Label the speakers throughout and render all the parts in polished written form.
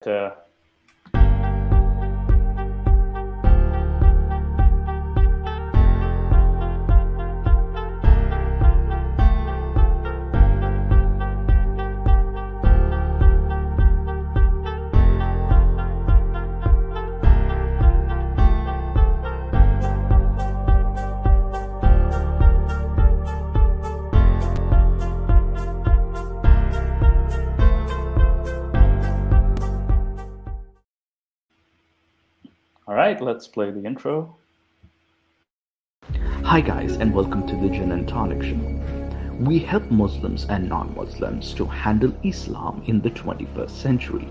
Speaker 1: uh, all right, let's play the intro.
Speaker 2: Hi guys and welcome to the Gin and Tonic Show. We help Muslims and non-Muslims to handle Islam in the 21st century.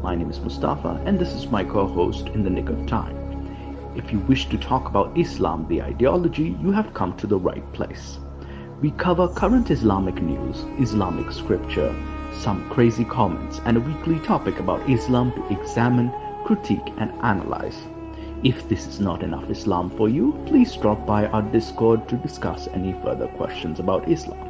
Speaker 2: My name is Mustafa and this is my co-host in the nick of time. If you wish to talk about Islam, the ideology, you have come to the right place. We cover current Islamic news, Islamic scripture, some crazy comments, and a weekly topic about Islam to examine, critique, and analyze. If this is not enough Islam for you, please drop by our Discord to discuss any further questions about Islam.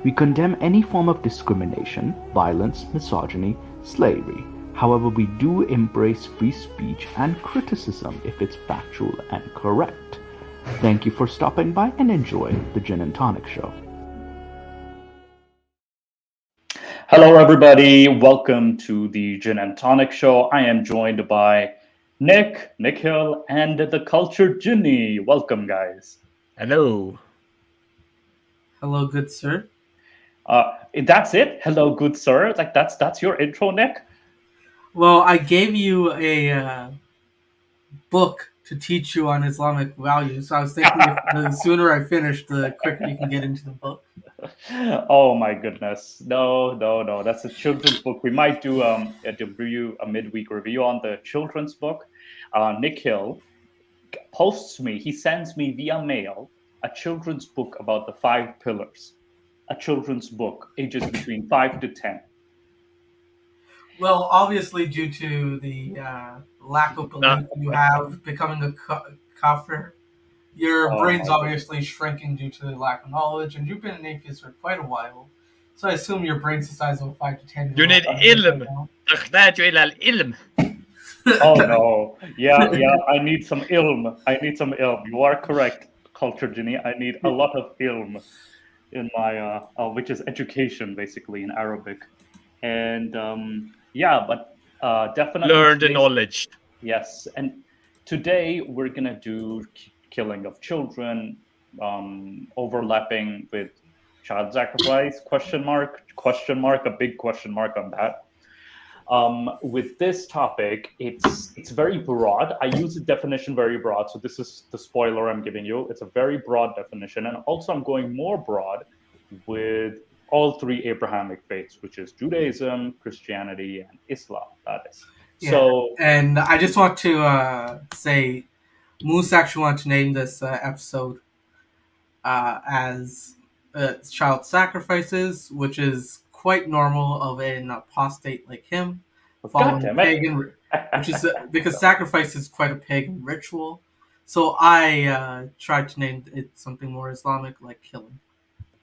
Speaker 2: We condemn any form of discrimination, violence, misogyny, slavery. However, we do embrace free speech and criticism if it's factual and correct. Thank you for stopping by and enjoy the Gin and Tonic Show.
Speaker 1: Hello, everybody. Welcome to the Gin and Tonic Show. I am joined by Nick Hill, and the Cultured Ginny. Welcome, guys.
Speaker 3: Hello.
Speaker 4: Hello, good sir.
Speaker 1: That's it. Hello, good sir. Like that's your intro, Nick.
Speaker 4: Well, I gave you a book to teach you on Islamic values, so I was thinking if the sooner I finish, the quicker you can get into the book.
Speaker 1: Oh my goodness. No. That's a children's book. We might do a midweek review on the children's book. Nick Hill posts me, he sends me via mail a children's book about the 5 pillars. A children's book, ages between 5 to 10.
Speaker 4: Well, obviously, due to the lack of belief you have becoming a kafir, your brain's obviously shrinking due to the lack of knowledge, and you've been an atheist for quite a while. So I assume your brain's the size of a 5 to 10
Speaker 3: You need ilm. تحتاج إلى العلم.
Speaker 1: Oh no. Yeah, I need some ilm. You are correct, Culture Ginny. I need a lot of ilm in my which is education basically in Arabic. And but definitely
Speaker 3: learn the knowledge.
Speaker 1: Yes, and today we're gonna do killing of children, overlapping with child sacrifice, question mark, a big question mark on that. With this topic, it's very broad. I use the definition very broad, so this is the spoiler I'm giving you. It's a very broad definition, and also I'm going more broad with all 3 Abrahamic faiths, which is Judaism, Christianity, and Islam. That is.
Speaker 4: Yeah.
Speaker 1: So,
Speaker 4: and I just want to say, Moose actually wanted to name this episode as child sacrifices, which is quite normal of an apostate like him, following pagan, which is because sacrifice is quite a pagan ritual. So I tried to name it something more Islamic, like killing.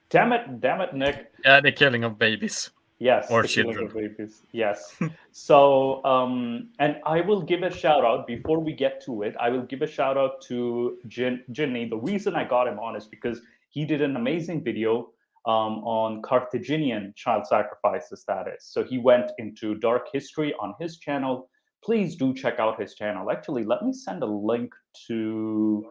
Speaker 1: Damn it, Nick.
Speaker 3: Yeah, the killing of babies.
Speaker 1: Yes,
Speaker 3: or
Speaker 1: the
Speaker 3: children.
Speaker 1: Killing of babies. Yes. So, and I will give a shout out before we get to it. I will give a shout out to Ginny. The reason I got him on is because he did an amazing video on Carthaginian child sacrifices. That is. So he went into dark history on his channel. Please do check out his channel. Actually, let me send a link to.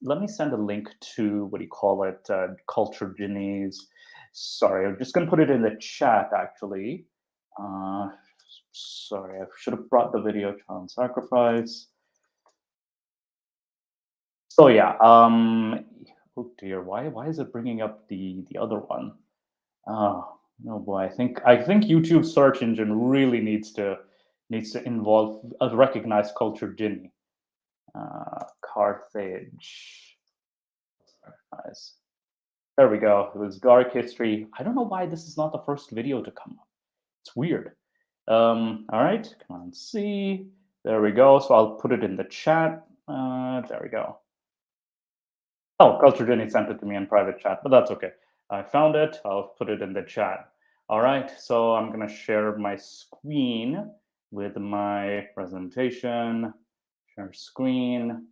Speaker 1: Let me send a link to what do you call it? Culture Ginny's. Sorry, I'm just going to put it in the chat, actually. Sorry, I should have brought the video child sacrifice. So yeah, oh dear, why is it bringing up the other one? Oh boy, I think YouTube search engine really needs to involve a recognized Culture Ginny. Carthage. Nice. There we go. It was dark history. I don't know why this is not the first video to come up. It's weird. All right, come on, see. There we go. So I'll put it in the chat. There we go. Oh, Culture Jenny sent it to me in private chat, but that's okay. I found it. I'll put it in the chat. All right, so I'm going to share my screen with my presentation. Share screen.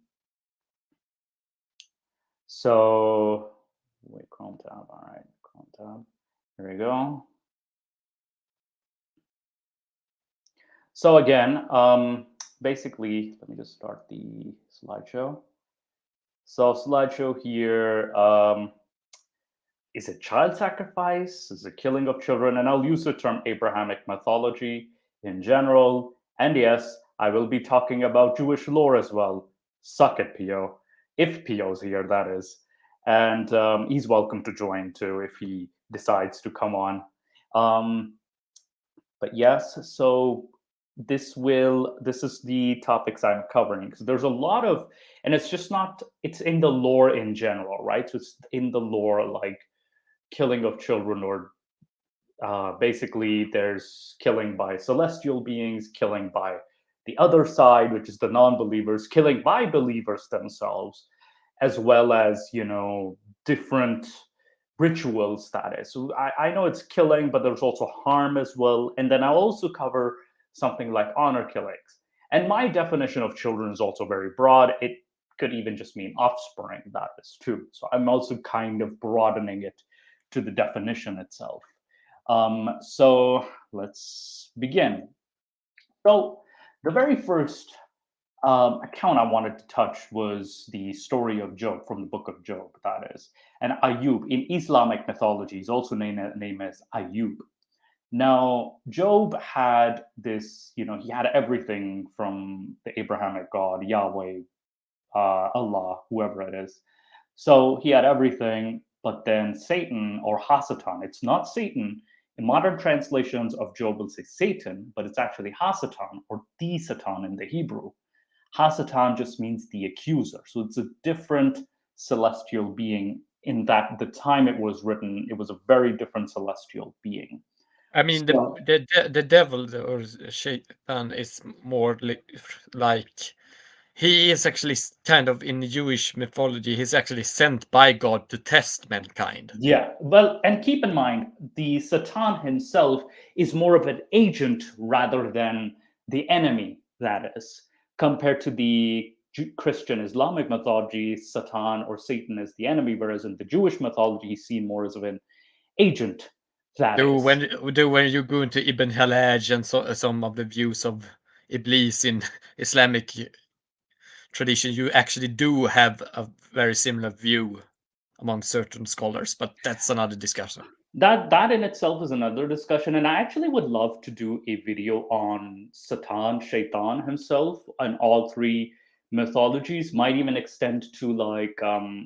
Speaker 1: So, wait, Chrome tab. All right, Chrome tab. Here we go. So again, basically, let me just start the slideshow. So slideshow here, is it child sacrifice? Is it killing of children? And I'll use the term Abrahamic mythology in general. And yes, I will be talking about Jewish lore as well. Suck it, Pio. If Pio's here, that is. And he's welcome to join too if he decides to come on. But yes, so this is the topics I'm covering. So there's a lot of, and it's just not, it's in the lore in general, right? So it's in the lore, like killing of children, or basically there's killing by celestial beings, killing by the other side, which is the non-believers, killing by believers themselves, as well as, different ritual status. So I know it's killing, but there's also harm as well. And then I'll also cover something like honor killings. And my definition of children is also very broad. It could even just mean offspring, that is too. So I'm also kind of broadening it to the definition itself. So let's begin. So the very first account I wanted to touch was the story of Job from the book of Job, that is. And Ayub in Islamic mythology is also named as Ayub. Now, Job had this, he had everything from the Abrahamic God, Yahweh, Allah, whoever it is. So he had everything, but then Satan or Hasatan, it's not Satan. In modern translations of Job will say Satan, but it's actually Hasatan or the Satan in the Hebrew. Hasatan just means the accuser. So it's a different celestial being in that the time it was written, it was a very different celestial being.
Speaker 3: I mean,
Speaker 1: So,
Speaker 3: the devil or Shaitan is more like he is actually kind of in Jewish mythology. He's actually sent by God to test mankind.
Speaker 1: yeah, well, and keep in mind, the Satan himself is more of an agent rather than the enemy, that is, compared to the Christian Islamic mythology, Satan or Satan is the enemy, whereas in the Jewish mythology, he's seen more as of an agent, that
Speaker 3: Though
Speaker 1: is.
Speaker 3: when you go into Ibn Halaj and some of the views of Iblis in Islamic tradition, you actually do have a very similar view among certain scholars, but that's another discussion.
Speaker 1: That in itself is another discussion, and I actually would love to do a video on Satan, Shaitan himself, and all three mythologies. Might even extend to like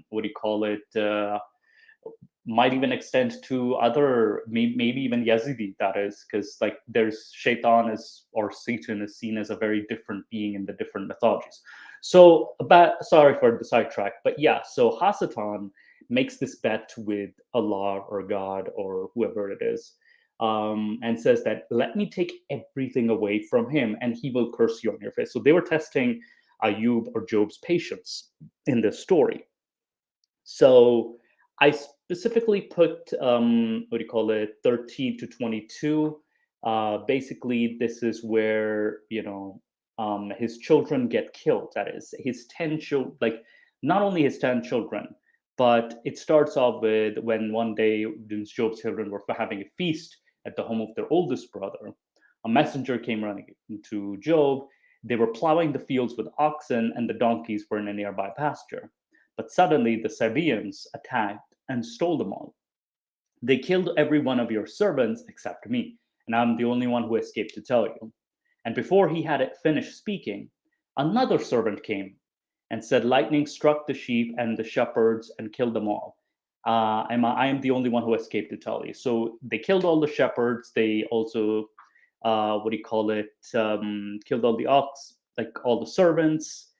Speaker 1: what do you call it? Might even extend to other, maybe even Yazidi. That is because like there's Shaitan is or Satan is seen as a very different being in the different mythologies. So, but sorry for the sidetrack, but yeah. So Hasatan makes this bet with Allah or God or whoever it is, and says that let me take everything away from him and he will curse you on your face. So they were testing Ayub or Job's patience in this story. So I specifically put what do you call it, 13 to 22. Basically, this is where his children get killed. That is his 10 children, like not only his 10 children, but it starts off with when one day Job's children were having a feast at the home of their oldest brother. A messenger came running to Job. They were plowing the fields with oxen, and the donkeys were in a nearby pasture. But suddenly the Sabaeans attacked and stole them all. They killed every one of your servants except me, and I'm the only one who escaped to tell you. And before he had it finished speaking, another servant came and said, lightning struck the sheep and the shepherds and killed them all. I am the only one who escaped to tell you. So they killed all the shepherds. They also, what do you call it, killed all the ox, like all the servants,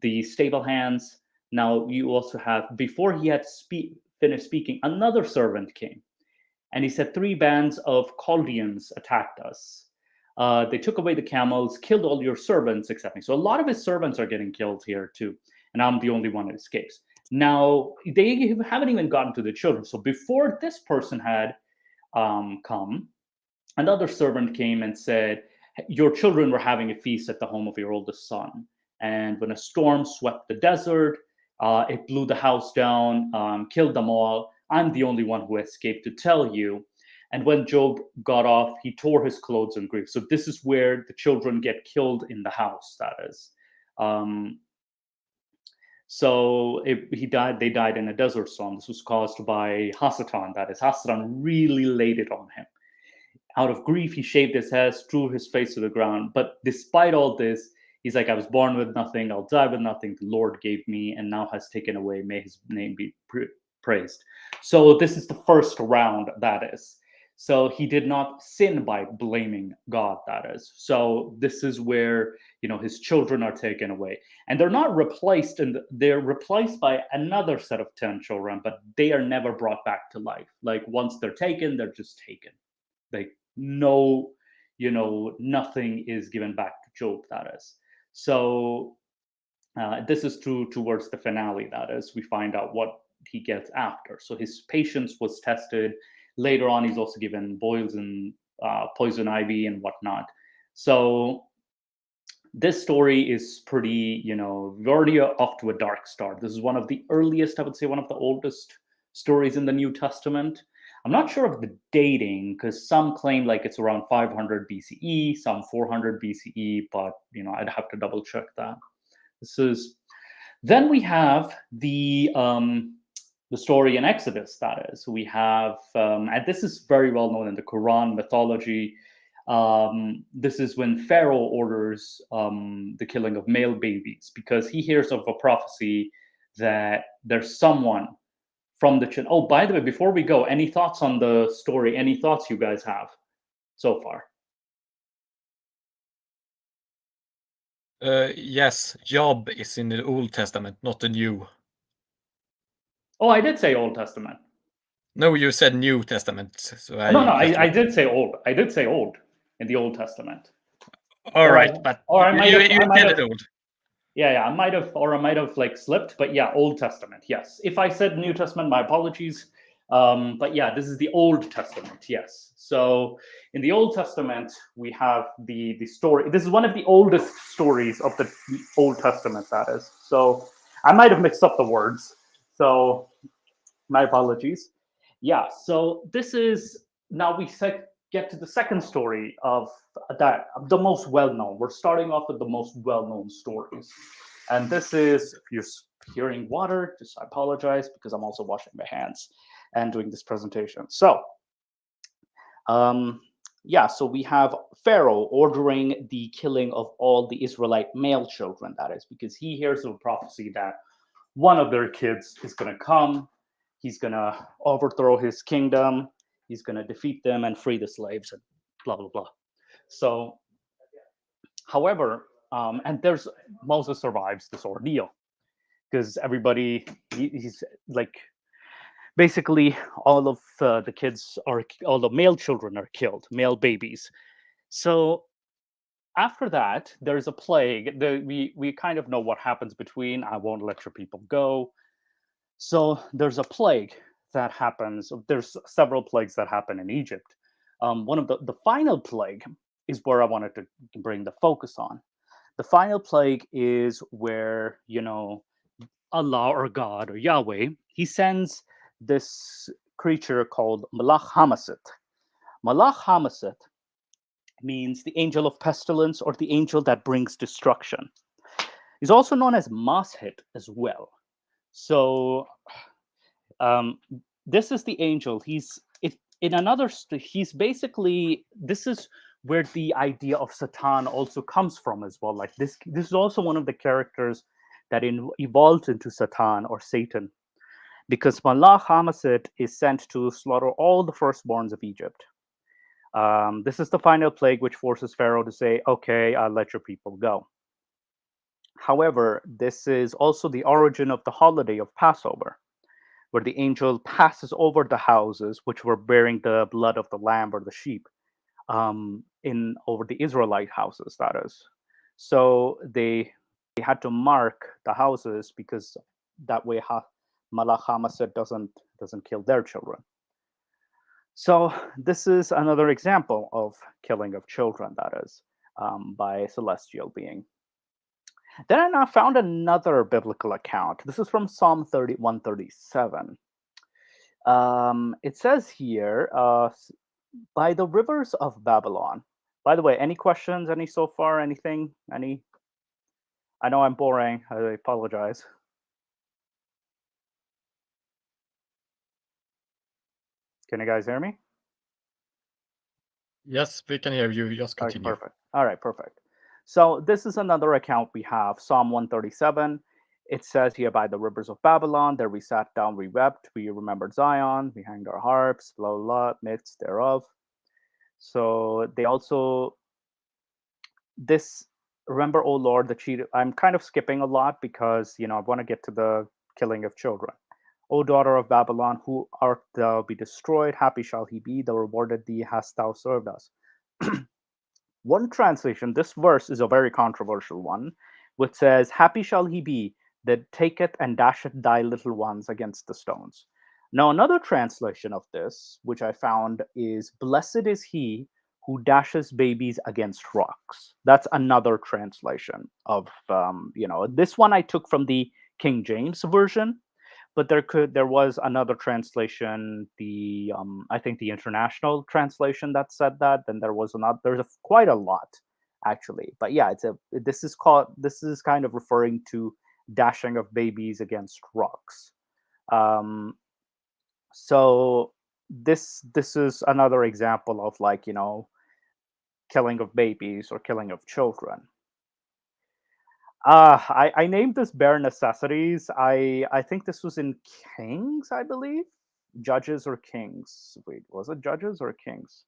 Speaker 1: the stable hands. Now you also have, before he had finished speaking, another servant came and he said, 3 bands of Chaldeans attacked us. They took away the camels, killed all your servants except me. So a lot of his servants are getting killed here too. And I'm the only one who escapes. Now, they haven't even gotten to the children. So before this person had come. Another servant came and said, your children were having a feast at the home of your oldest son. And when a storm swept the desert, it blew the house down, killed them all. I'm the only one who escaped to tell you. And when Job got off, he tore his clothes in grief. So this is where the children get killed in the house, that is. He died. They died in a desert storm. This was caused by Hasatan. That is, Hasatan really laid it on him. Out of grief, he shaved his hair, threw his face to the ground. But despite all this, he's like, I was born with nothing. I'll die with nothing. The Lord gave me and now has taken away. May his name be praised. So this is the first round, that is. So he did not sin by blaming God, that is. So this is where, his children are taken away. And they're not replaced, and they're replaced by another set of 10 children, but they are never brought back to life. Like once they're taken, they're just taken. Like no, nothing is given back to Job, that is. So this is true towards the finale, that is. We find out what he gets after. So his patience was tested. Later on, he's also given boils and poison ivy and whatnot. So this story is pretty, we're already off to a dark start. This is one of the earliest, I would say, one of the oldest stories in the New Testament. I'm not sure of the dating because some claim like it's around 500 BCE, some 400 BCE, but I'd have to double check that. Then we have the story in Exodus, that is. We have, and this is very well known in the Quran mythology. This is when Pharaoh orders the killing of male babies because he hears of a prophecy that there's someone from the Oh, by the way, before we go, any thoughts on the story? Any thoughts you guys have so far?
Speaker 3: Yes, Job is in the Old Testament, not the New.
Speaker 1: Oh, I did say Old Testament.
Speaker 3: No, you said New Testament. So
Speaker 1: I did say old. I did say old in the Old Testament.
Speaker 3: All right, but
Speaker 1: I might have.
Speaker 3: you said it old.
Speaker 1: Yeah, I might have like slipped, but yeah, Old Testament. Yes, if I said New Testament, my apologies. But yeah, this is the Old Testament. Yes. So in the Old Testament, we have the story. This is one of the oldest stories of the Old Testament. That is. So I might have mixed up the words. So my apologies. Yeah. So this is now we get to the second story of that, the most well-known. We're starting off with the most well-known stories, and this is, if you're hearing water, just I apologize because I'm also washing my hands and doing this presentation. So so we have Pharaoh ordering the killing of all the Israelite male children, that is, because he hears of a prophecy that one of their kids is going to come, he's going to overthrow his kingdom, he's going to defeat them and free the slaves and blah, blah, blah. So, however, and Moses survives this ordeal because everybody, he's like, basically all of the kids all the male children are killed, male babies. So after that, there's a plague. We kind of know what happens between, I won't let your people go. So there's a plague that happens. There's several plagues that happen in Egypt. One of the final plague is where I wanted to bring the focus on. The final plague is where, Allah or God or Yahweh, he sends this creature called Malach Hamaset. Malach Hamaset means the angel of pestilence or the angel that brings destruction. He's also known as Mashit as well. So this is the angel. He's basically, this is where the idea of Satan also comes from as well. Like this is also one of the characters that evolved into Satan or Satan, because Malach Hamaset is sent to slaughter all the firstborns of Egypt. This is the final plague which forces Pharaoh to say, okay, I'll let your people go. However, this is also the origin of the holiday of Passover, where the angel passes over the houses which were bearing the blood of the lamb or the sheep, over the Israelite houses, that is. So they had to mark the houses because that way Malach Hamaset doesn't kill their children. So this is another example of killing of children, that is, by a celestial being. Then I now found another biblical account. This is from Psalm 31:37. It says here, by the rivers of Babylon. By the way, any questions? Any so far? Anything? Any? I know I'm boring. I apologize. Can you guys hear me?
Speaker 3: Yes, we can hear you. Just
Speaker 1: All right,
Speaker 3: continue.
Speaker 1: perfect. All right, perfect. So this is another account we have, Psalm 137. It says here, by the rivers of Babylon, there we sat down, we wept, we remembered Zion, we hanged our harps, blah, blah, blah, midst thereof. So they also, this, remember, O Lord, the cheat. I'm kind of skipping a lot because, I want to get to the killing of children. O daughter of Babylon, who art thou be destroyed? Happy shall he be, the rewarded thee hast thou served us. One translation, this verse is a very controversial one, which says, happy shall he be that taketh and dasheth thy little ones against the stones. Now, another translation of this, which I found, is blessed is he who dashes babies against rocks. That's another translation of, this one I took from the King James version, but there was another translation, the I think the international translation, that said that. Then there was another. There's quite a lot actually, but yeah, this is kind of referring to dashing of babies against rocks. um so this is another example of, like, killing of babies or killing of children. I named this bare necessities. I think this was in Kings, I believe. Judges or Kings. Wait, was it Judges or Kings?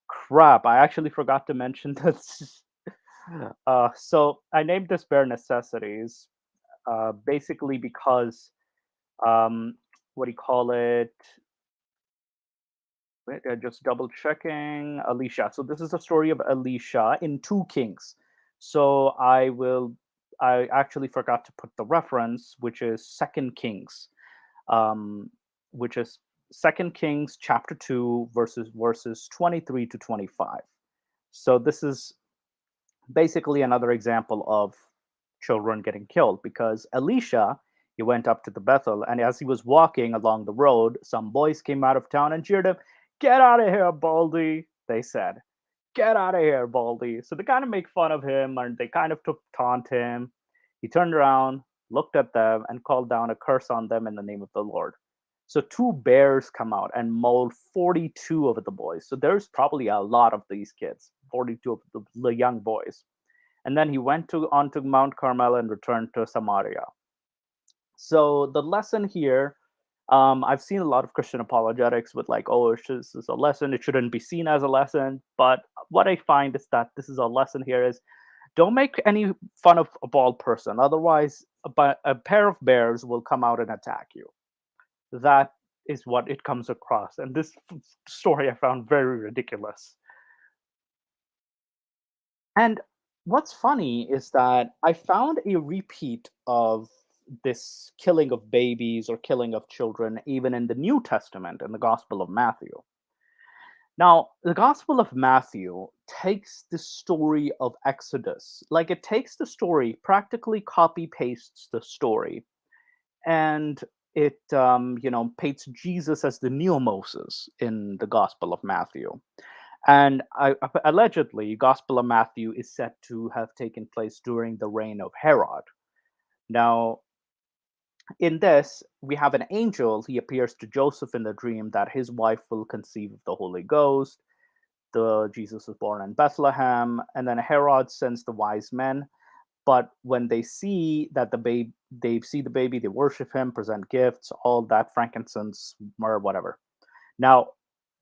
Speaker 1: Crap, I actually forgot to mention this. So I named this bare necessities, basically because, um, what do you call it? Wait, just double checking. Elisha. So this is the story of Elisha in 2 Kings. So I actually forgot to put the reference, which is Second Kings, um, which is Second Kings chapter 2, verses 23 to 25. So this is basically another example of children getting killed, because Elisha, he went up to the Bethel, and as he was walking along the road, some boys came out of town and cheered him. Get out of here, Baldy, they said. Get out of here, Baldy. So they kind of make fun of him, and they kind of took taunt him. He turned around, looked at them, and called down a curse on them in the name of the Lord. So 2 bears come out and mauled 42 of the boys. So there's probably a lot of these kids, 42 of the young boys. And then he went onto Mount Carmel and returned to Samaria. So the lesson here, I've seen a lot of Christian apologetics with, like, oh, this is a lesson, it shouldn't be seen as a lesson. But what I find is that this is a lesson here is, don't make any fun of a bald person. Otherwise, a pair of bears will come out and attack you. That is what it comes across. And this story I found very ridiculous. And what's funny is that I found a repeat of this killing of babies or killing of children even in the New Testament, in the Gospel of Matthew. Now, the Gospel of Matthew takes the story of Exodus, like, it takes the story, practically copy pastes the story, and it paints Jesus as the new Moses in the Gospel of Matthew. And allegedly, Gospel of Matthew is said to have taken place during the reign of Herod. Now, in this, we have an angel. He appears to Joseph in the dream that his wife will conceive of the Holy Ghost. The Jesus is born in Bethlehem, and then Herod sends the wise men. But when they see that they see the baby, they worship him, present gifts, all that, frankincense, myrrh, whatever. Now,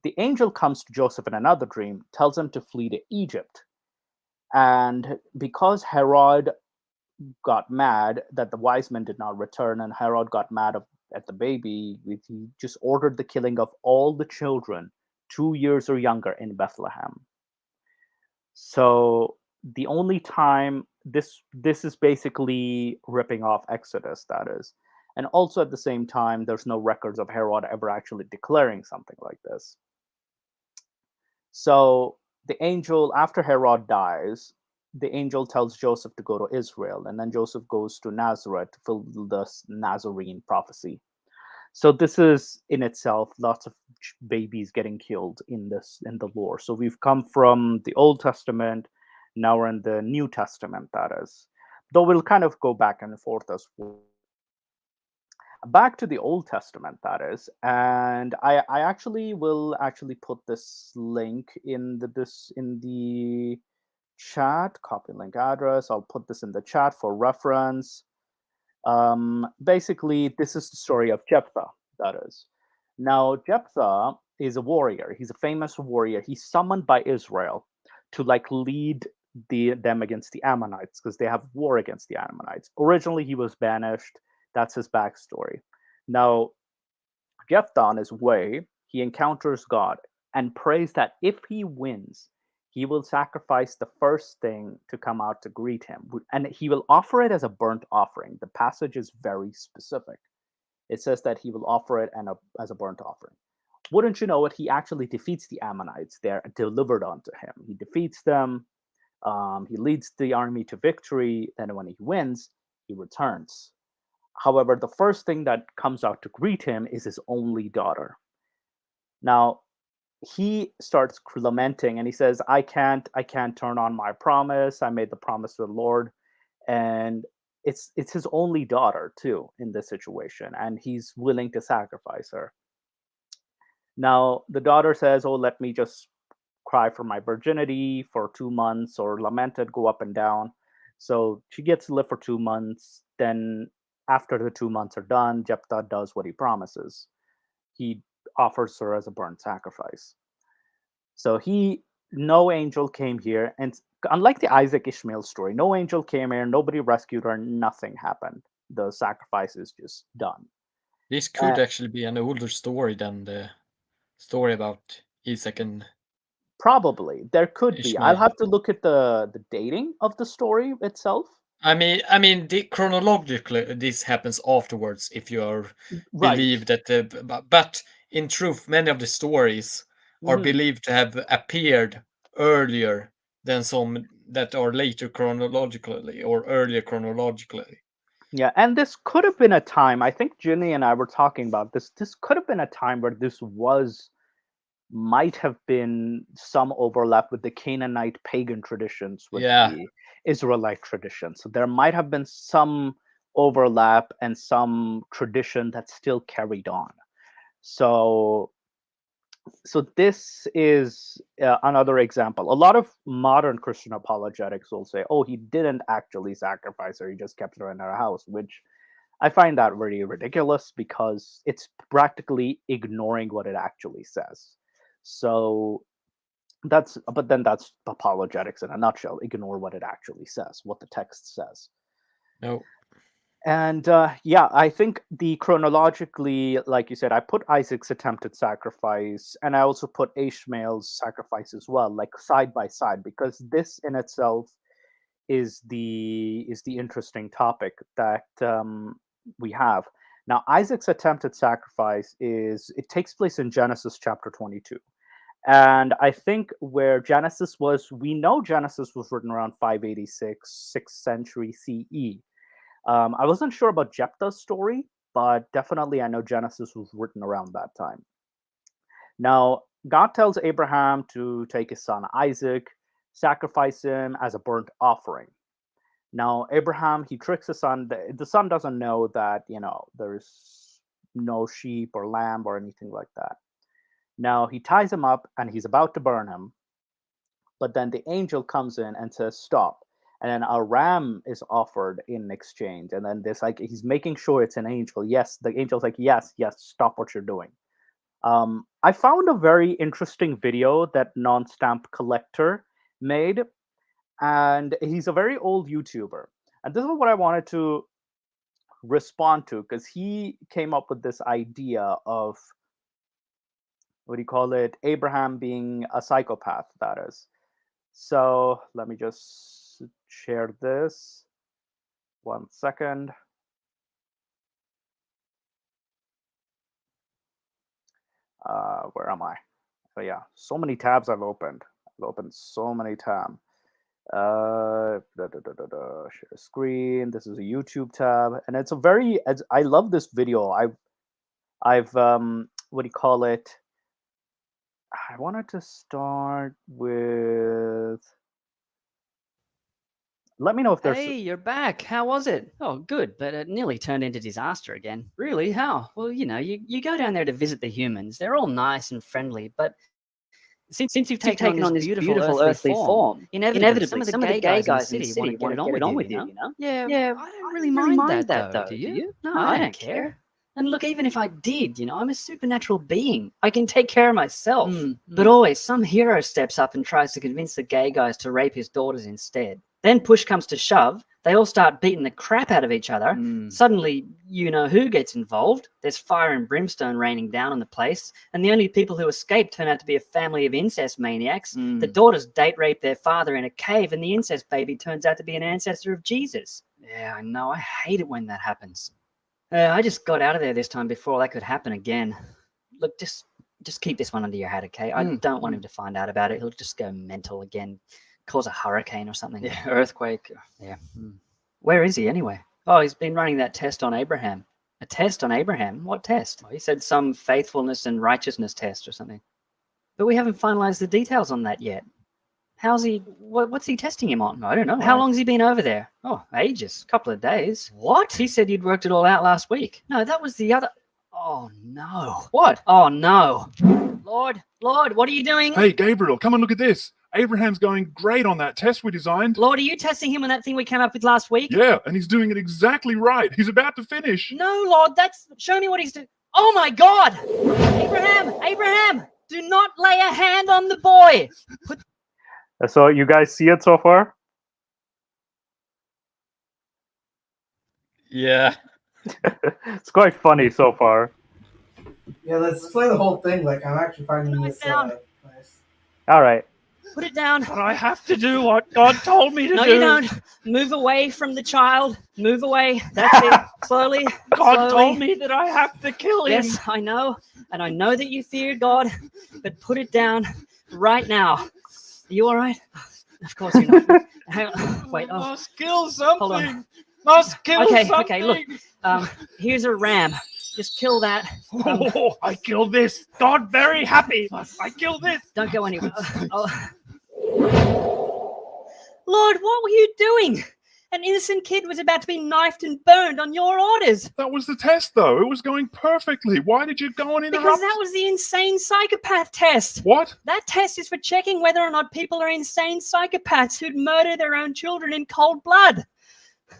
Speaker 1: the angel comes to Joseph in another dream, tells him to flee to Egypt. And because Herod got mad that the wise men did not return, and Herod got mad at the baby, he just ordered the killing of all the children 2 years or younger in Bethlehem. So the only time this is basically ripping off Exodus, that is. And also at the same time, there's no records of Herod ever actually declaring something like this.
Speaker 2: So the angel, after Herod dies, the angel tells Joseph to go to Israel, and then Joseph goes to Nazareth to fulfill the Nazarene prophecy. So this is in itself lots of babies getting killed in the lore. So we've come from the Old Testament, now we're in the New Testament, that is. Though we'll kind of go back and forth as well. Back to the Old Testament, that is. And I actually will actually put this link in the chat, copy link address. I'll put this in the chat for reference. Basically, this is the story of Jephthah, that is. Now, Jephthah is a warrior. He's a famous warrior. He's summoned by Israel to like lead them against the Ammonites because they have war against the Ammonites. Originally, he was banished. That's his backstory. Now, Jephthah on his way, he encounters God and prays that if he wins, he will sacrifice the first thing to come out to greet him. And he will offer it as a burnt offering. The passage is very specific. It says that he will offer it as a burnt offering. Wouldn't you know it, he actually defeats the Ammonites. They're delivered unto him. He defeats them. He leads the army to victory. Then when he wins, he returns. However, the first thing that comes out to greet him is his only daughter. Now, he starts lamenting and he says, I can't turn on my promise. I made the promise to the Lord. And it's his only daughter too in this situation, and he's willing to sacrifice her. Now the daughter says, oh, let me just cry for my virginity for 2 months, or lament it, go up and down. So she gets to live for 2 months. Then after the 2 months are done, Jephthah does what he promises. He offers her as a burnt sacrifice. So no angel came here, and unlike the Isaac Ishmael story, no angel came here, nobody rescued her, nothing happened. The sacrifice is just done.
Speaker 3: This could actually be an older story than the story about Isaac and
Speaker 2: probably there could be.
Speaker 3: Ishmael.
Speaker 2: I'll have to look at the dating of the story itself.
Speaker 3: I mean, chronologically, this happens afterwards. If you are
Speaker 2: Right.
Speaker 3: believe that, but in truth, many of the stories are believed to have appeared earlier than some that are later chronologically or earlier chronologically.
Speaker 2: Yeah, and this could have been a time. I think Ginny and I were talking about this. This could have been a time where this might have been some overlap with the Canaanite pagan traditions with the Israelite tradition. So there might have been some overlap and some tradition that still carried on. So this is another example. A lot of modern Christian apologetics will say, oh, he didn't actually sacrifice her, he just kept her in her house, which I find that very ridiculous because it's practically ignoring what it actually says. So that's apologetics in a nutshell. Ignore what it actually says, what the text says.
Speaker 3: No.
Speaker 2: And yeah, I think the chronologically, like you said, I put Isaac's attempted sacrifice, and I also put Ishmael's sacrifice as well, like side by side, because this in itself is the interesting topic that we have. Now, Isaac's attempted sacrifice takes place in Genesis chapter 22. And I think where Genesis was, we know Genesis was written around 586, 6th century CE. I wasn't sure about Jephthah's story, but definitely I know Genesis was written around that time. Now, God tells Abraham to take his son Isaac, sacrifice him as a burnt offering. Now, Abraham, he tricks his son. The son doesn't know that, there's no sheep or lamb or anything like that. Now, he ties him up and he's about to burn him. But then the angel comes in and says, stop. And then a ram is offered in exchange. And then he's making sure it's an angel. Yes, the angel's like, yes, stop what you're doing. I found a very interesting video that Non-Stamp Collector made. And he's a very old YouTuber. And this is what I wanted to respond to, because he came up with this idea of, what do you call it, Abraham being a psychopath, that is. So let me just share this. 1 second. Where am I?
Speaker 5: So yeah, so many tabs I've opened. I've opened so many tabs. Share screen. This is a YouTube tab, and it's a very. I love this video. I've what do you call it? I wanted to start with. Let me know if there's.
Speaker 6: Hey, you're back. How was it? Oh, good, but it nearly turned into disaster again. Really? How? Well, you go down there to visit the humans. They're all nice and friendly, but since you've taken on this beautiful earthly form, inevitably some of the gay guys in the city want to get on with you, Yeah, I don't really mind that, though. Do you? No, I don't care. And look, even if I did, I'm a supernatural being. I can take care of myself. But always some hero steps up and tries to convince the gay guys to rape his daughters instead. Then push comes to shove. They all start beating the crap out of each other. Suddenly, who gets involved. There's fire and brimstone raining down on the place. And the only people who escape turn out to be a family of incest maniacs. The daughters date rape their father in a cave, and the incest baby turns out to be an ancestor of Jesus. Yeah, I know. I hate it when that happens. I just got out of there this time before that could happen again. Look, just keep this one under your hat, okay? I don't want him to find out about it. He'll just go mental again. Cause a hurricane or something. Yeah, earthquake. Yeah. Where is he anyway? Oh, he's been running that test on Abraham. A test on Abraham? What test? Well, he said some faithfulness and righteousness test or something. But we haven't finalized the details on that yet. How's he? What's he testing him on? I don't know. How long's he been over there? Oh, ages. Couple of days. What? He said you'd worked it all out last week. No, that was the other. Oh, no. What? Oh, no. Lord, what are you doing?
Speaker 7: Hey, Gabriel, come and look at this. Abraham's going great on that test we designed.
Speaker 6: Lord, are you testing him on that thing we came up with last week?
Speaker 7: Yeah, and he's doing it exactly right. He's about to finish.
Speaker 6: No, Lord, show me what he's doing. Oh my God! Abraham, do not lay a hand on the boy.
Speaker 5: So you guys see it so far?
Speaker 3: Yeah.
Speaker 5: It's quite funny so far.
Speaker 4: Yeah, let's play the whole thing. Like, I'm actually finding this nice.
Speaker 5: All right.
Speaker 6: Put it down.
Speaker 3: But I have to do what God told me to do.
Speaker 6: No, you don't. Move away from the child. Move away. That's it. Slowly.
Speaker 3: God told me that I have to kill him.
Speaker 6: Yes, I know. And I know that you fear God. But put it down right now. Are you all right? Of course you're not. Hang on. Wait. Oh.
Speaker 3: Must kill something.
Speaker 6: Hold on.
Speaker 3: Must kill something.
Speaker 6: Okay, look. Here's a ram. Just kill that.
Speaker 3: I killed this. God very happy. I killed this.
Speaker 6: Don't go anywhere. Lord, what were you doing? An innocent kid was about to be knifed and burned on your orders.
Speaker 7: That was the test, though. It was going perfectly. Why did you go and interrupt?
Speaker 6: Because that was the insane psychopath test.
Speaker 7: What?
Speaker 6: That test is for checking whether or not people are insane psychopaths who'd murder their own children in cold blood.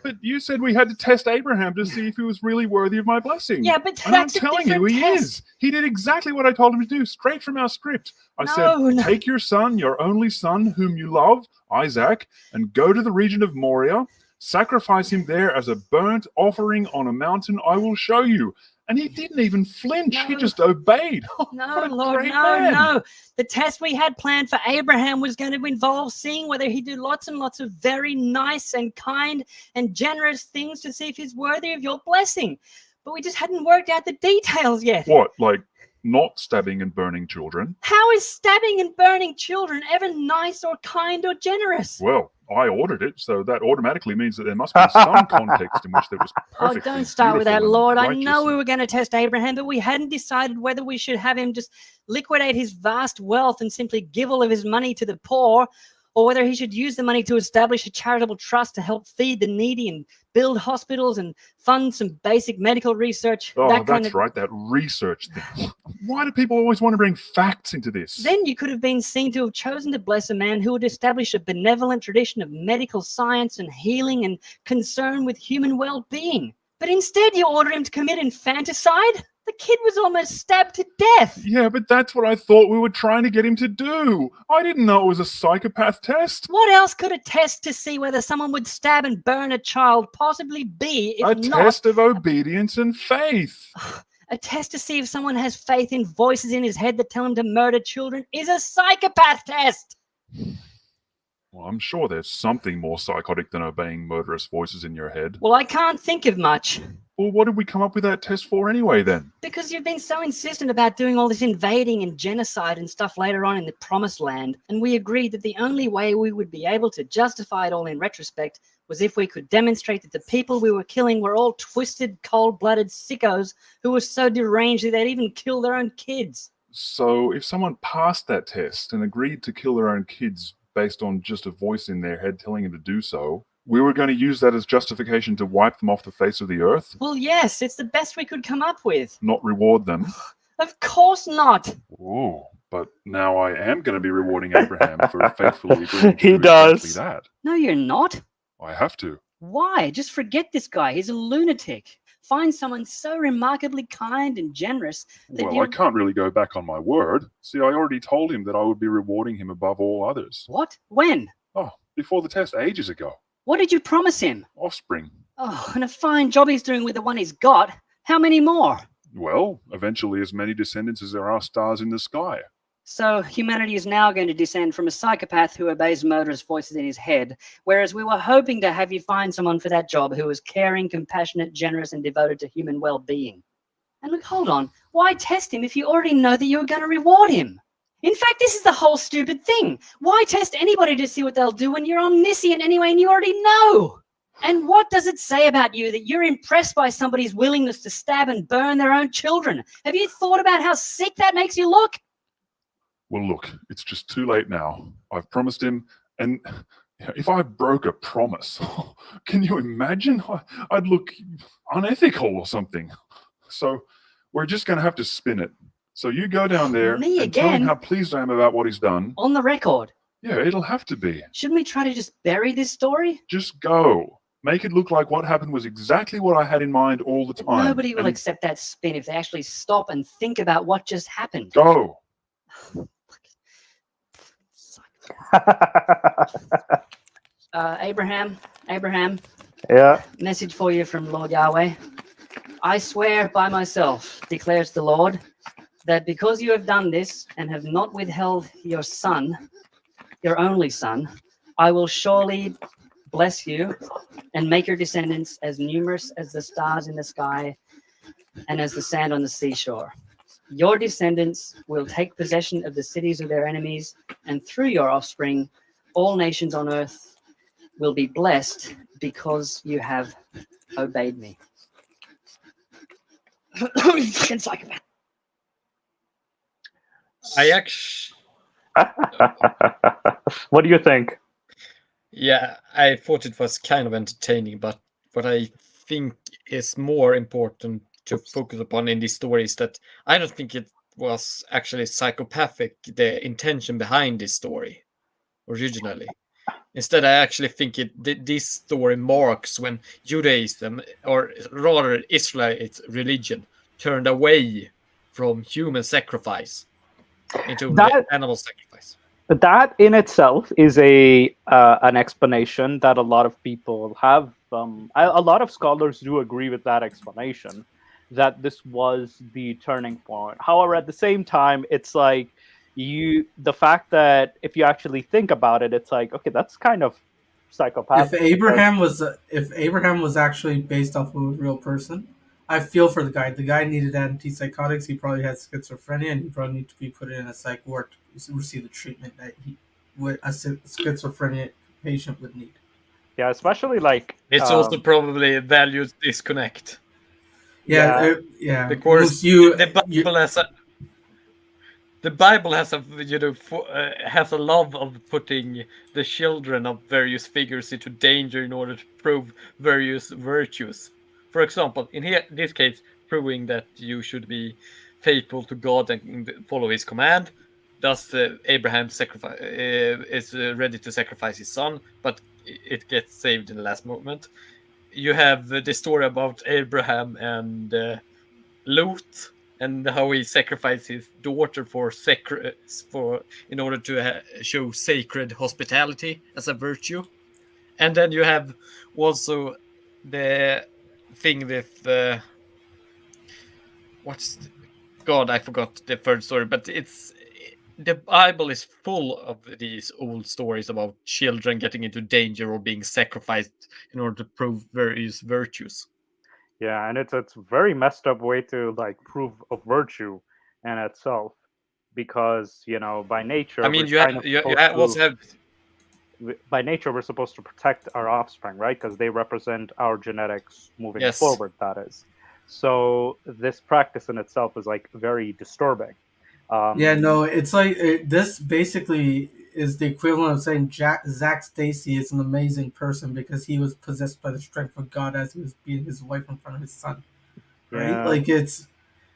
Speaker 7: But you said we had to test Abraham to see if he was really worthy of my blessing.
Speaker 6: Yeah, but
Speaker 7: and I'm
Speaker 6: that's
Speaker 7: telling you, he is. He did exactly what I told him to do, straight from our script. I said, take your son, your only son, whom you love, Isaac, and go to the region of Moriah, sacrifice him there as a burnt offering on a mountain I will show you. And he didn't even flinch.
Speaker 6: No.
Speaker 7: He just obeyed.
Speaker 6: No, Lord, no. The test we had planned for Abraham was going to involve seeing whether he'd do lots and lots of very nice and kind and generous things to see if he's worthy of your blessing. But we just hadn't worked out the details yet.
Speaker 7: What, like not stabbing and burning children?
Speaker 6: How is stabbing and burning children ever nice or kind or generous?
Speaker 7: Well, I ordered it, so that automatically means that there must be some context in which there was perfect.
Speaker 6: Oh, don't start with that, Lord. I know we were going to test Abraham, but we hadn't decided whether we should have him just liquidate his vast wealth and simply give all of his money to the poor, or whether he should use the money to establish a charitable trust to help feed the needy and build hospitals and fund some basic medical research.
Speaker 7: Oh, that's right, that research thing. Why do people always want to bring facts into this?
Speaker 6: Then you could have been seen to have chosen to bless a man who would establish a benevolent tradition of medical science and healing and concern with human well-being. But instead you order him to commit infanticide? The kid was almost stabbed to death.
Speaker 7: Yeah, but that's what I thought we were trying to get him to do. I didn't know it was a psychopath test.
Speaker 6: What else could a test to see whether someone would stab and burn a child possibly be if
Speaker 7: a
Speaker 6: not...
Speaker 7: test of obedience and faith.
Speaker 6: A test to see if someone has faith in voices in his head that tell him to murder children is a psychopath test.
Speaker 7: Well, I'm sure there's something more psychotic than obeying murderous voices in your head.
Speaker 6: Well, I can't think of much.
Speaker 7: Well, what did we come up with that test for anyway, then?
Speaker 6: Because you've been so insistent about doing all this invading and genocide and stuff later on in the Promised Land, and we agreed that the only way we would be able to justify it all in retrospect was if we could demonstrate that the people we were killing were all twisted, cold-blooded sickos who were so deranged that they'd even kill their own kids.
Speaker 7: So if someone passed that test and agreed to kill their own kids based on just a voice in their head telling them to do so, we were going to use that as justification to wipe them off the face of the earth?
Speaker 6: Well, yes, it's the best we could come up with.
Speaker 7: Not reward them?
Speaker 6: Of course not.
Speaker 7: Oh, but now I am going to be rewarding Abraham for faithfully agreeing to
Speaker 5: He
Speaker 7: do
Speaker 5: does.
Speaker 7: exactly that.
Speaker 6: No, you're not.
Speaker 7: I have to.
Speaker 6: Why? Just forget this guy. He's a lunatic. Find someone so remarkably kind and generous that
Speaker 7: Well,
Speaker 6: you...
Speaker 7: I can't really go back on my word. See, I already told him that I would be rewarding him above all others.
Speaker 6: What? When?
Speaker 7: Oh, before the test, ages ago.
Speaker 6: What did you promise him?
Speaker 7: Offspring.
Speaker 6: Oh, and a fine job he's doing with the one he's got. How many more?
Speaker 7: Well, eventually as many descendants as there are stars in the sky.
Speaker 6: So humanity is now going to descend from a psychopath who obeys murderous voices in his head, whereas we were hoping to have you find someone for that job who was caring, compassionate, generous, and devoted to human well-being. And look, hold on. Why test him if you already know that you were going to reward him? In fact, this is the whole stupid thing. Why test anybody to see what they'll do when you're omniscient anyway and you already know? And what does it say about you that you're impressed by somebody's willingness to stab and burn their own children? Have you thought about how sick that makes you look?
Speaker 7: Well, look, it's just too late now. I've promised him, and if I broke a promise, can you imagine? I'd look unethical or something. So we're just going to have to spin it. So you go down there
Speaker 6: Me
Speaker 7: and tell him
Speaker 6: again?
Speaker 7: how pleased I am about what he's done.
Speaker 6: On the record.
Speaker 7: Yeah, it'll have to be.
Speaker 6: Shouldn't we try to just bury this story?
Speaker 7: Just go. Make it look like what happened was exactly what I had in mind all the time.
Speaker 6: Nobody will
Speaker 7: And
Speaker 6: accept that spin if they actually stop and think about what just happened.
Speaker 7: go.
Speaker 6: Abraham,
Speaker 5: Yeah.
Speaker 6: message for you from Lord Yahweh. I swear by myself, declares the Lord, that because you have done this and have not withheld your son, your only son, I will surely bless you and make your descendants as numerous as the stars in the sky and as the sand on the seashore. Your descendants will take possession of the cities of their enemies, and through your offspring, all nations on earth will be blessed because you have obeyed me. Fucking psychopath.
Speaker 3: I actually,
Speaker 5: What do you think?
Speaker 3: yeah, I thought it was kind of entertaining, but what I think is more important to focus upon in this story is that I don't think it was actually psychopathic, the intention behind this story originally. Instead, I actually think this story marks when Judaism, or rather Israelite religion, turned away from human sacrifice into animal sacrifice.
Speaker 5: That in itself is an explanation that a lot of people have. A lot of scholars do agree with that explanation, that this was the turning point. However, at the same time, it's like the fact that if you actually think about it, it's like, okay, that's kind of psychopathic.
Speaker 4: If Abraham was actually based off of a real person, I feel for the guy. The guy needed antipsychotics. He probably had schizophrenia, and he probably needed to be put in a psych ward to receive the treatment that a schizophrenia patient would need.
Speaker 5: Yeah, especially like
Speaker 3: it's also probably values disconnect.
Speaker 4: Yeah.
Speaker 3: Because the Bible has a love of putting the children of various figures into danger in order to prove various virtues. For example, in this case, proving that you should be faithful to God and follow His command. Thus, Abraham is ready to sacrifice his son, but it gets saved in the last moment. You have the story about Abraham and Lot, and how he sacrificed his daughter in order to show sacred hospitality as a virtue. And then you have also the thing with I forgot the third story, but the Bible is full of these old stories about children getting into danger or being sacrificed in order to prove various virtues.
Speaker 5: Yeah, and it's a very messed up way to like prove a virtue in itself, because by nature
Speaker 3: I mean,
Speaker 5: we're kind of
Speaker 3: you
Speaker 5: supposed to
Speaker 3: also have
Speaker 5: by nature we're supposed to protect our offspring, right? Because they represent our genetics moving
Speaker 3: yes,
Speaker 5: forward. That is, so this practice in itself is like very disturbing.
Speaker 4: Yeah,
Speaker 5: Um,
Speaker 4: no, it's like this basically is the equivalent of saying Zach Stacy is an amazing person because he was possessed by the strength of God as he was beating his wife in front of his son, right?
Speaker 5: yeah.
Speaker 4: Like it's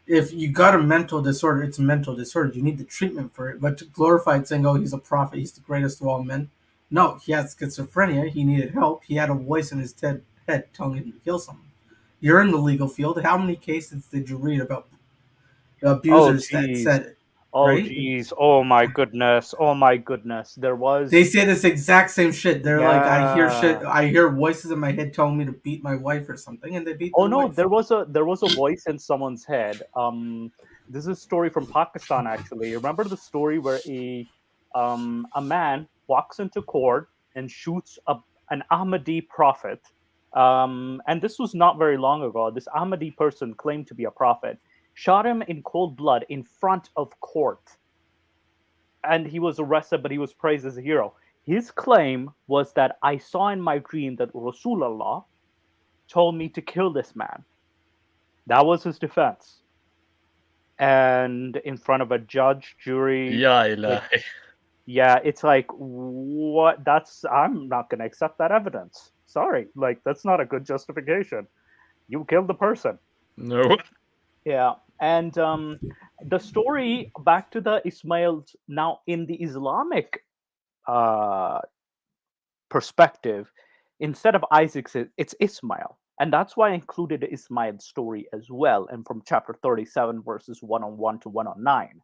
Speaker 4: if you got a mental disorder, it's a mental disorder. You need the treatment for it. But to glorify it saying, "Oh, he's a prophet, he's the greatest of all men," no, he had schizophrenia. He needed help. He had a voice in his head telling him to kill someone. You're in the legal field. How many cases did you read about
Speaker 5: Oh
Speaker 4: abusers that
Speaker 5: geez.
Speaker 4: said it,
Speaker 5: Oh
Speaker 4: right?
Speaker 5: geez. Oh my goodness. Oh my goodness. There
Speaker 4: They
Speaker 5: was.
Speaker 4: say this exact same shit. They're like, I hear shit.
Speaker 5: Yeah.
Speaker 4: I hear voices in my head telling me to beat my wife or something, and they beat
Speaker 5: Oh
Speaker 4: their
Speaker 5: no,
Speaker 4: wife.
Speaker 5: there was a voice in someone's head. This is a story from Pakistan actually. Remember the story where a man walks into court and shoots an Ahmadi prophet. And this was not very long ago. This Ahmadi person claimed to be a prophet, shot him in cold blood in front of court, and he was arrested, but he was praised as a hero. His claim was that I saw in my dream that Rasulullah told me to kill this man. That was his defense. And in front of a judge, jury,
Speaker 3: yeah,
Speaker 5: like,
Speaker 3: ilahi.
Speaker 5: yeah, it's like, what? I'm not going to accept that evidence. Sorry. Like, that's not a good justification. You killed the person.
Speaker 3: No.
Speaker 5: Yeah. And the story, back to the Ismails, now in the Islamic uh, perspective, instead of Isaac, it's Ismail. And that's why I included the Ismail story as well, and from chapter 37, verses 101 to 109.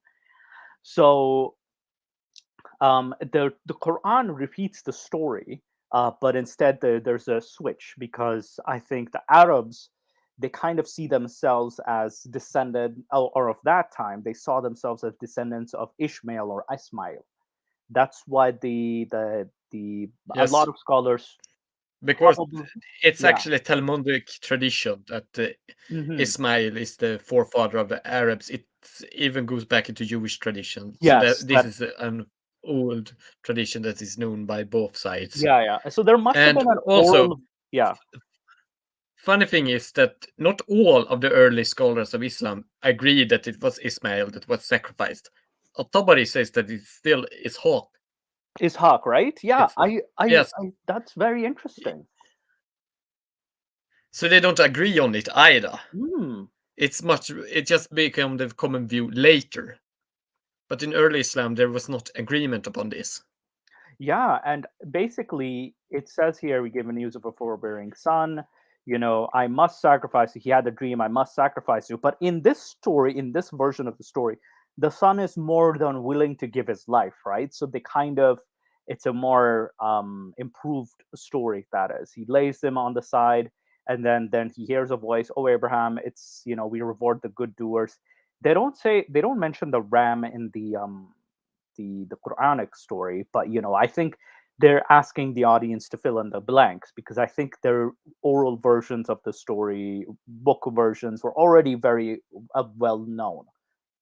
Speaker 5: So the Quran repeats the story, but instead there's a switch, because I think the Arabs, they kind of see themselves as descended, or of that time, they saw themselves as descendants of Ishmael or Ismail. That's why the a
Speaker 3: Yes,
Speaker 5: lot of scholars
Speaker 3: because
Speaker 5: probably,
Speaker 3: it's
Speaker 5: yeah.
Speaker 3: actually Talmudic tradition that
Speaker 5: Hmm.
Speaker 3: Ismail is the forefather of the Arabs. It even goes back into Jewish tradition. So
Speaker 5: Yes,
Speaker 3: that this
Speaker 5: that,
Speaker 3: is an old tradition that is known by both sides.
Speaker 5: yeah, yeah. So there must have
Speaker 3: And
Speaker 5: been an
Speaker 3: also,
Speaker 5: oral, yeah.
Speaker 3: funny thing is that not all of the early scholars of Islam agree that it was Ismail that was sacrificed. Al-Tabari says that it still is Ishaq.
Speaker 5: Ishaq, right? Yeah,
Speaker 3: It's yes.
Speaker 5: I that's very interesting.
Speaker 3: So they don't agree on it either.
Speaker 5: Hmm.
Speaker 3: It just became the common view later. But in early Islam there was not agreement upon this.
Speaker 5: Yeah, and basically it says here, we give news of a forbearing son. I must sacrifice you. He had a dream, I must sacrifice you. But in this story, in this version of the story, the son is more than willing to give his life, right? So they kind of, it's a more improved story, that is. He lays him on the side, and then he hears a voice, oh Abraham, it's, we reward the good doers. They don't mention the ram in the Quranic story, but I think they're asking the audience to fill in the blanks, because I think their oral versions of the story, book versions, were already very well known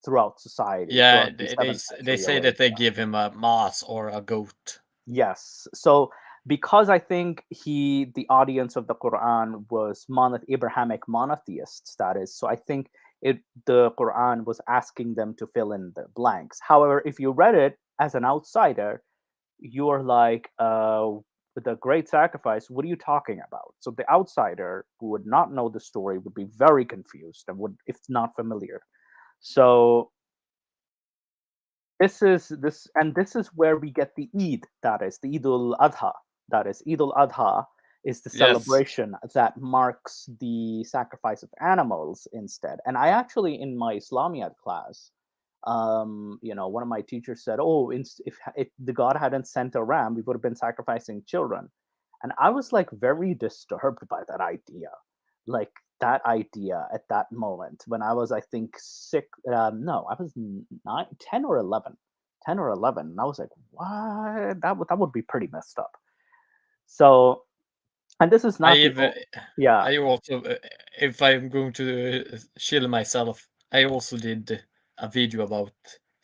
Speaker 5: throughout society,
Speaker 3: Yeah,
Speaker 5: throughout the
Speaker 3: they
Speaker 5: seventh
Speaker 3: they
Speaker 5: century
Speaker 3: say that they
Speaker 5: Arabia.
Speaker 3: give him a mass or a goat.
Speaker 5: Yes. So because I think the audience of the Quran was Abrahamic monotheists, that is. So I think the Quran was asking them to fill in the blanks. However, if you read it as an outsider, you're like, with a great sacrifice, what are you talking about? So the outsider who would not know the story would be very confused and would, if not familiar. So this is where we get the Eid, that is the Eid al-Adha. That is Eid al-Adha is the
Speaker 3: Yes.
Speaker 5: celebration that marks the sacrifice of animals instead. And I actually, in my Islamiyat class, one of my teachers said, "Oh, if the God hadn't sent a ram, we would have been sacrificing children." And I was like very disturbed by that idea, like that idea at that moment when I was, I think, six. No, I was 9, 10 or 11. 10 or 11. And I was like, what? That would be pretty messed up. So, and this is not yeah.
Speaker 3: I also, if I'm going to chill myself, I also did a video about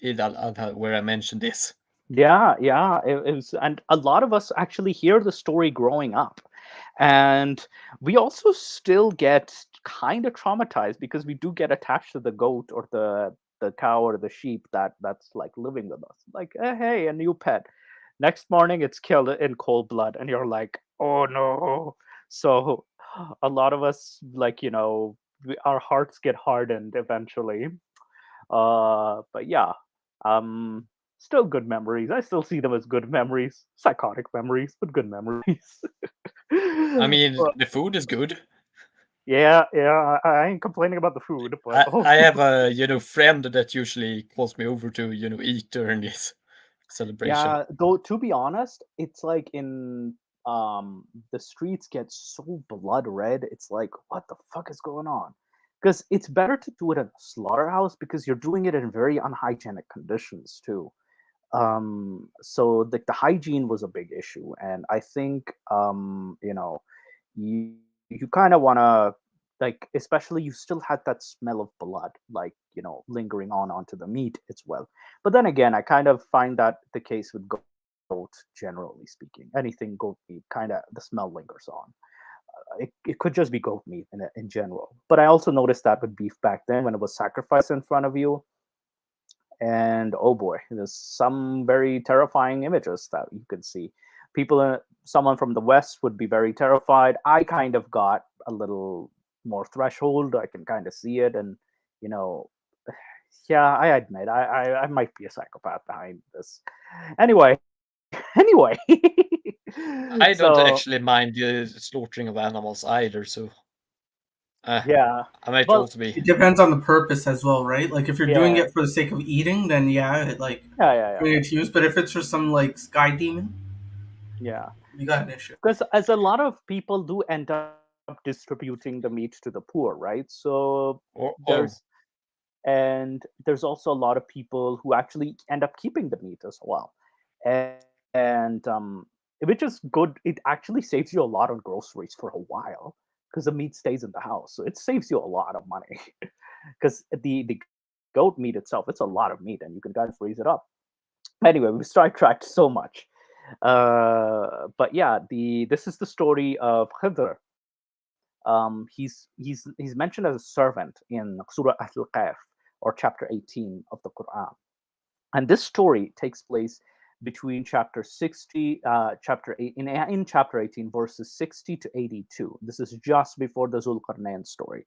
Speaker 3: Eid al-Adha where I mentioned this.
Speaker 5: Yeah, yeah. It was, and a lot of us actually hear the story growing up. And we also still get kind of traumatized because we do get attached to the goat or the cow or the sheep that's like living with us. Like, hey, a new pet. Next morning it's killed in cold blood, and you're like, oh no. So a lot of us, like, our hearts get hardened eventually. But yeah, um, still good memories. I still see them as good memories, psychotic memories, but good memories.
Speaker 3: I mean,
Speaker 5: Well,
Speaker 3: the food is good.
Speaker 5: yeah, yeah. I ain't complaining about the food, but
Speaker 3: I have a friend that usually calls me over to eat during this celebration.
Speaker 5: yeah. Though to be honest, it's like in the streets get so blood red. It's like, what the fuck is going on? Because it's better to do it at a slaughterhouse because you're doing it in very unhygienic conditions too. So the hygiene was a big issue, and I think you kind of want to, like, especially you still had that smell of blood, like, lingering onto the meat as well. But then again, I kind of find that the case with goat, generally speaking, anything goat meat, kind of the smell lingers on. It could just be goat meat in general, but I also noticed that with beef back then when it was sacrificed in front of you. And oh boy, there's some very terrifying images that you can see. Someone from the West would be very terrified. I kind of got a little more threshold. I can kind of see it, and you know yeah, I admit I might be a psychopath behind this. Anyway, anyway.
Speaker 3: I don't
Speaker 5: So
Speaker 3: actually mind the slaughtering of animals either, so
Speaker 5: yeah,
Speaker 3: I might
Speaker 5: well,
Speaker 3: also be.
Speaker 4: It depends on the purpose as well, right? Like if you're doing
Speaker 5: yeah,
Speaker 4: it for the sake of eating, then yeah,
Speaker 5: yeah, yeah, yeah,
Speaker 4: bring it to use. But if it's for some like sky demon,
Speaker 5: yeah.
Speaker 4: you got an issue.
Speaker 5: Because as a lot of people do end up distributing the meat to the poor, right? So
Speaker 3: Oh,
Speaker 5: there's there's also a lot of people who actually end up keeping the meat as well, and which is good. It actually saves you a lot on groceries for a while because the meat stays in the house, so it saves you a lot of money. Because the goat meat itself, it's a lot of meat, and you can kind of freeze it up. Anyway, we sidetracked so much. But yeah, the this is the story of Khidr. He's mentioned as a servant in Surah Al-Qaf, or chapter 18 of the Quran. And this story takes place between chapter 60, chapter 8, in chapter 18, verses 60 to 82. This is just before the Zulqarnain story.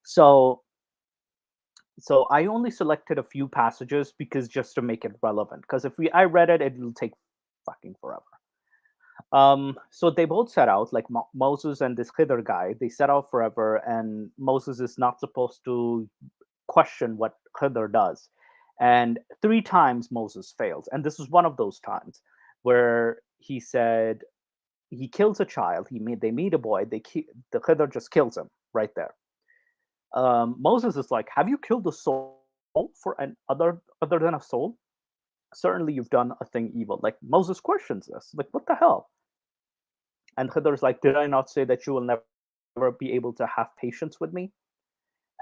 Speaker 5: So so I only selected a few passages because just to make it relevant. Because if I read it, it will take fucking forever. So they both set out, like Moses and this Khidr guy. They set out forever, and Moses is not supposed to question what Khidr does. And 3 times Moses fails, and this is one of those times where he said he kills a child. They meet a boy. The Khidr just kills him right there. Moses is like, "Have you killed a soul for an other than a soul? Certainly, you've done a thing evil." Like Moses questions this, like, "What the hell?" And Khidr's like, "Did I not say that you will never be able to have patience with me?"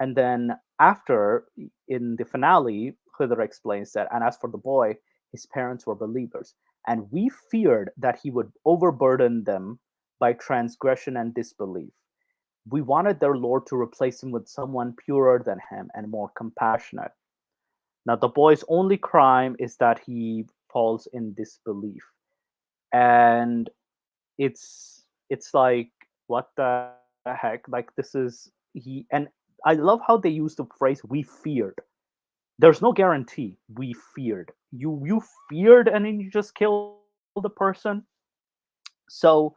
Speaker 5: And then after, in the finale, Khidr explains that, and as for the boy, his parents were believers, and we feared that he would overburden them by transgression and disbelief. We wanted their Lord to replace him with someone purer than him and more compassionate. Now, the boy's only crime is that he falls in disbelief. And it's like, what the heck? Like, this is he and I love how they use the phrase "we feared." There's no guarantee. We feared. You feared, and then you just killed the person. So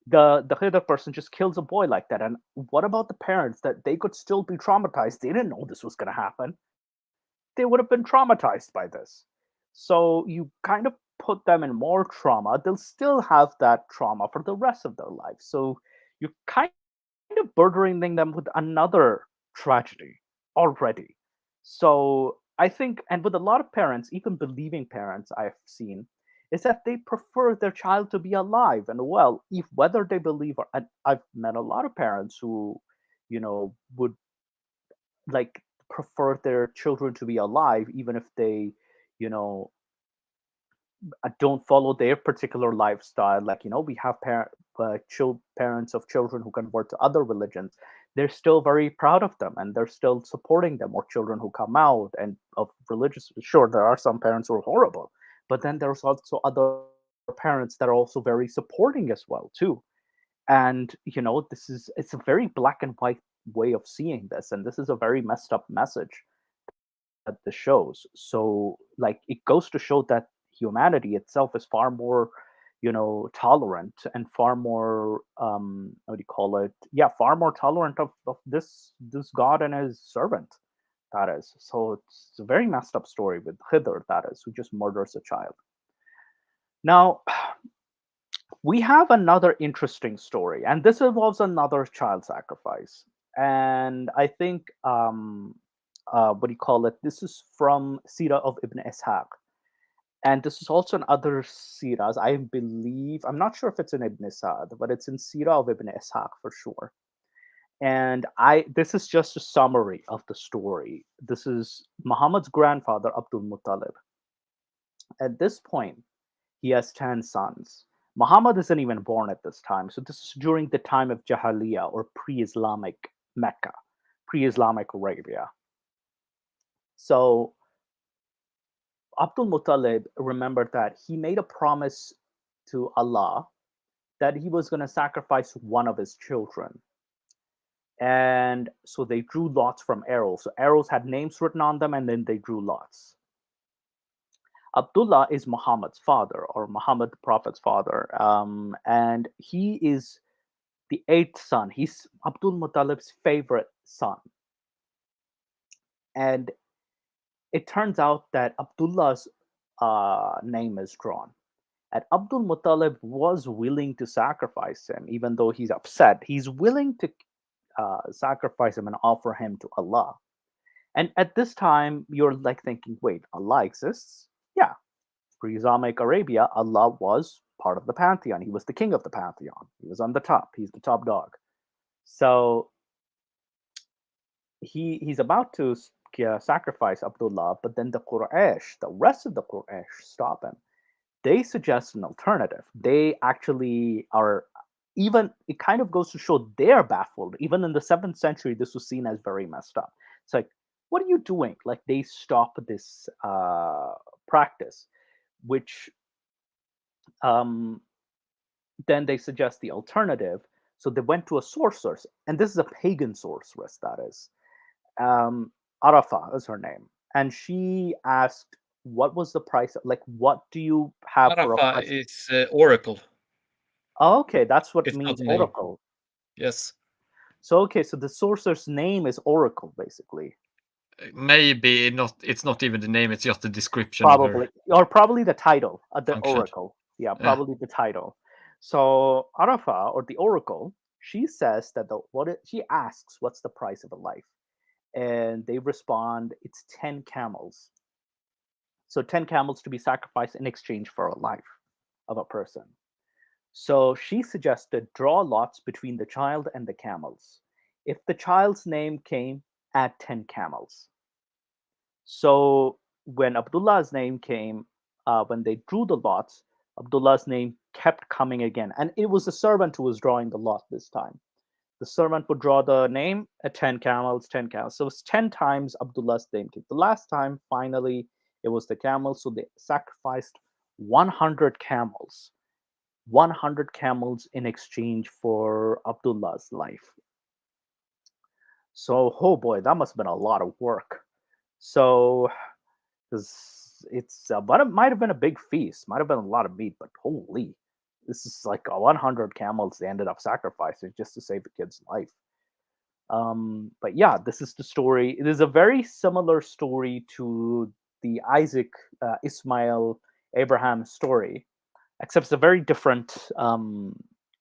Speaker 5: the other person just kills a boy like that. And what about the parents that they could still be traumatized? They didn't know this was going to happen. They would have been traumatized by this. So you kind of put them in more trauma. They'll still have that trauma for the rest of their life. So you're kind of burdening them with another tragedy already. So I think, and with a lot of parents, even believing parents I've seen, is that they prefer their child to be alive and well, if whether they believe or. And I've met a lot of parents who, would like prefer their children to be alive, even if they, you know, don't follow their particular lifestyle. Like, we have parents of children who convert to other religions. They're still very proud of them and they're still supporting them, or children who come out and of religious. Sure, there are some parents who are horrible, but then there's also other parents that are also very supporting as well too. And it's a very black and white way of seeing this, and this is a very messed up message that this shows. So, like, it goes to show that humanity itself is far more, tolerant and far more, what do you call it? Yeah, far more tolerant of this God and his servant. That is. So it's a very messed up story with Khidr, that is, who just murders a child. Now, we have another interesting story, and this involves another child sacrifice. And I think, what do you call it? This is from Sirah of Ibn Ishaq. And this is also in other Sirahs. I believe, I'm not sure if it's in Ibn Sa'd, but it's in Sirah of Ibn Ishaq for sure. And this is just a summary of the story. This is Muhammad's grandfather, Abdul Muttalib. At this point, he has 10 sons. Muhammad isn't even born at this time. So this is during the time of Jahiliyyah, or pre-Islamic Mecca, pre-Islamic Arabia. So Abdul Muttalib remembered that he made a promise to Allah that he was going to sacrifice one of his children. And so they drew lots from arrows. So arrows had names written on them, and then they drew lots. Abdullah is Muhammad's father, or Muhammad the Prophet's father. And he is the 8th son. He's Abdul Muttalib's favorite son. And it turns out that Abdullah's name is drawn. And Abdul Muttalib was willing to sacrifice him, even though he's upset. He's willing to sacrifice him and offer him to Allah. And at this time, you're like thinking, wait, Allah exists? Yeah. Pre-Islamic Arabia, Allah was part of the pantheon. He was the king of the pantheon. He was on the top. He's the top dog. So he's about to sacrifice Abdullah, but then the Quraysh, the rest of the Quraysh, stop him. They suggest an alternative. They actually are, even, it kind of goes to show they're baffled. Even in the 7th century, this was seen as very messed up. It's like, what are you doing? Like, they stop this practice, which then they suggest the alternative. So they went to a sorceress, and this is a pagan sorceress, that is. Arafah is her name. And she asked, what was the price? Like, what do you have for a
Speaker 3: Arafah
Speaker 5: price?
Speaker 3: is oracle.
Speaker 5: Oh, okay, that's what
Speaker 3: It's
Speaker 5: means
Speaker 3: not a name.
Speaker 5: oracle.
Speaker 3: Yes.
Speaker 5: So, okay, so the sorcerer's name is oracle, basically.
Speaker 3: Maybe not. It's not even the name. It's just the description of
Speaker 5: Probably,
Speaker 3: her
Speaker 5: or probably the title, the
Speaker 3: function.
Speaker 5: oracle. Yeah, probably the title. So Arafah, or the oracle, she says that she asks, what's the price of a life? And they respond, it's 10 camels. So 10 camels to be sacrificed in exchange for a life of a person. So she suggested draw lots between the child and the camels. If the child's name came, add 10 camels. So when Abdullah's name came, when they drew the lots, Abdullah's name kept coming again. And it was the servant who was drawing the lot this time. The servant would draw the name at 10 camels, 10 camels. So it's 10 times Abdullah's name came. The last time, finally, it was the camels. So they sacrificed 100 camels. 100 camels in exchange for Abdullah's life. So, oh boy, that must have been a lot of work. So, but it might have been a big feast, might have been a lot of meat, but holy, this is like 100 camels they ended up sacrificing just to save the kid's life. But yeah, this is the story. It is a very similar story to the Isaac, Ismail, Abraham story, except it's a very different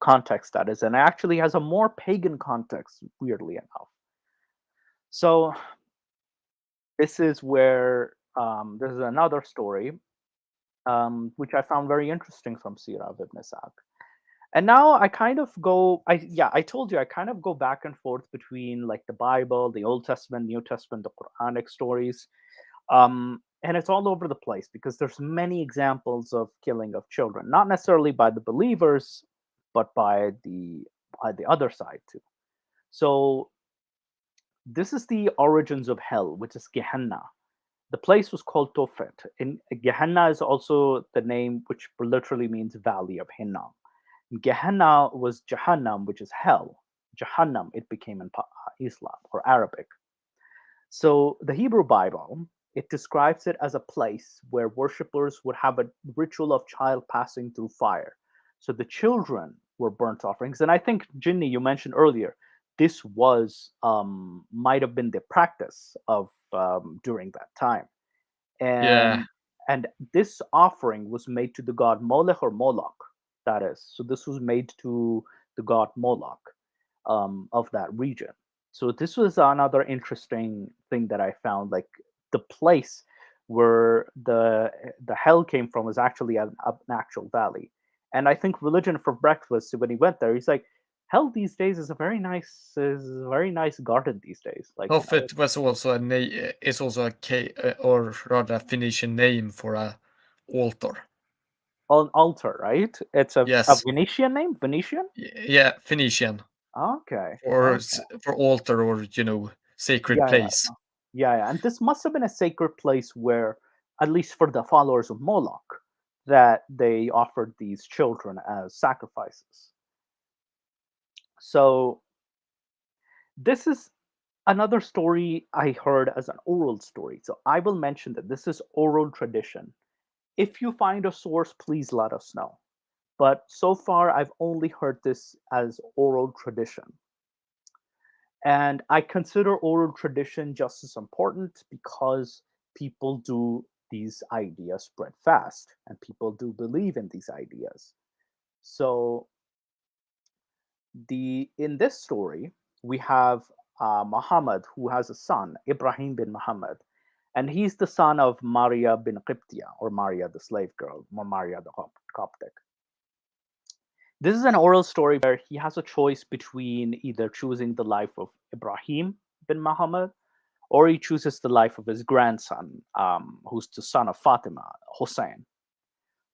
Speaker 5: context, that is, and it actually has a more pagan context, weirdly enough. So this is where this is another story which I found very interesting from Sirah of Ibn Sa'd. And now I kind of go, I told you I kind of go back and forth between like the Bible, the Old Testament, New Testament, the Quranic stories, and it's all over the place because there's many examples of killing of children, not necessarily by the believers, but by the other side too. So this is the origins of hell, which is Gehenna. The place was called Tophet. In Gehenna is also the name which literally means valley of Hinnom. Gehenna was Jahannam, which is hell. Jahannam, it became in Islam or Arabic. So the Hebrew Bible, it describes it as a place where worshippers would have a ritual of child passing through fire. So the children were burnt offerings. And I think, Jinni, you mentioned earlier, this was might have been the practice of during that time.
Speaker 3: Yeah.
Speaker 5: And this offering was made to the god Molech or Moloch, that is. So this was made to the god Moloch of that region. So this was another interesting thing that I found. Like the place where the hell came from was actually an actual valley. And I think Religion for Breakfast, when he went there, he's like, hell these days is a very nice garden these days. Like, you know,
Speaker 3: Tophet was also is also or rather a Phoenician name for a altar.
Speaker 5: an altar, right? It's a
Speaker 3: Yes.
Speaker 5: Venetian name, Venetian.
Speaker 3: Yeah, Phoenician
Speaker 5: Okay.
Speaker 3: or
Speaker 5: Okay.
Speaker 3: for altar or sacred
Speaker 5: Yeah, yeah,
Speaker 3: place.
Speaker 5: yeah. And this must have been a sacred place where, at least for the followers of Moloch, that they offered these children as sacrifices. So this is another story I heard as an oral story. So I will mention that this is oral tradition. If you find a source, please let us know. But so far, I've only heard this as oral tradition. And I consider oral tradition just as important because people do these ideas spread fast and people do believe in these ideas. So in this story, we have Muhammad who has a son, Ibrahim bin Muhammad, and he's the son of Maria bin Qibtiyah, or Maria the slave girl, or Maria the Coptic. This is an oral story where he has a choice between either choosing the life of Ibrahim bin Muhammad or he chooses the life of his grandson, who's the son of Fatima, Hussein.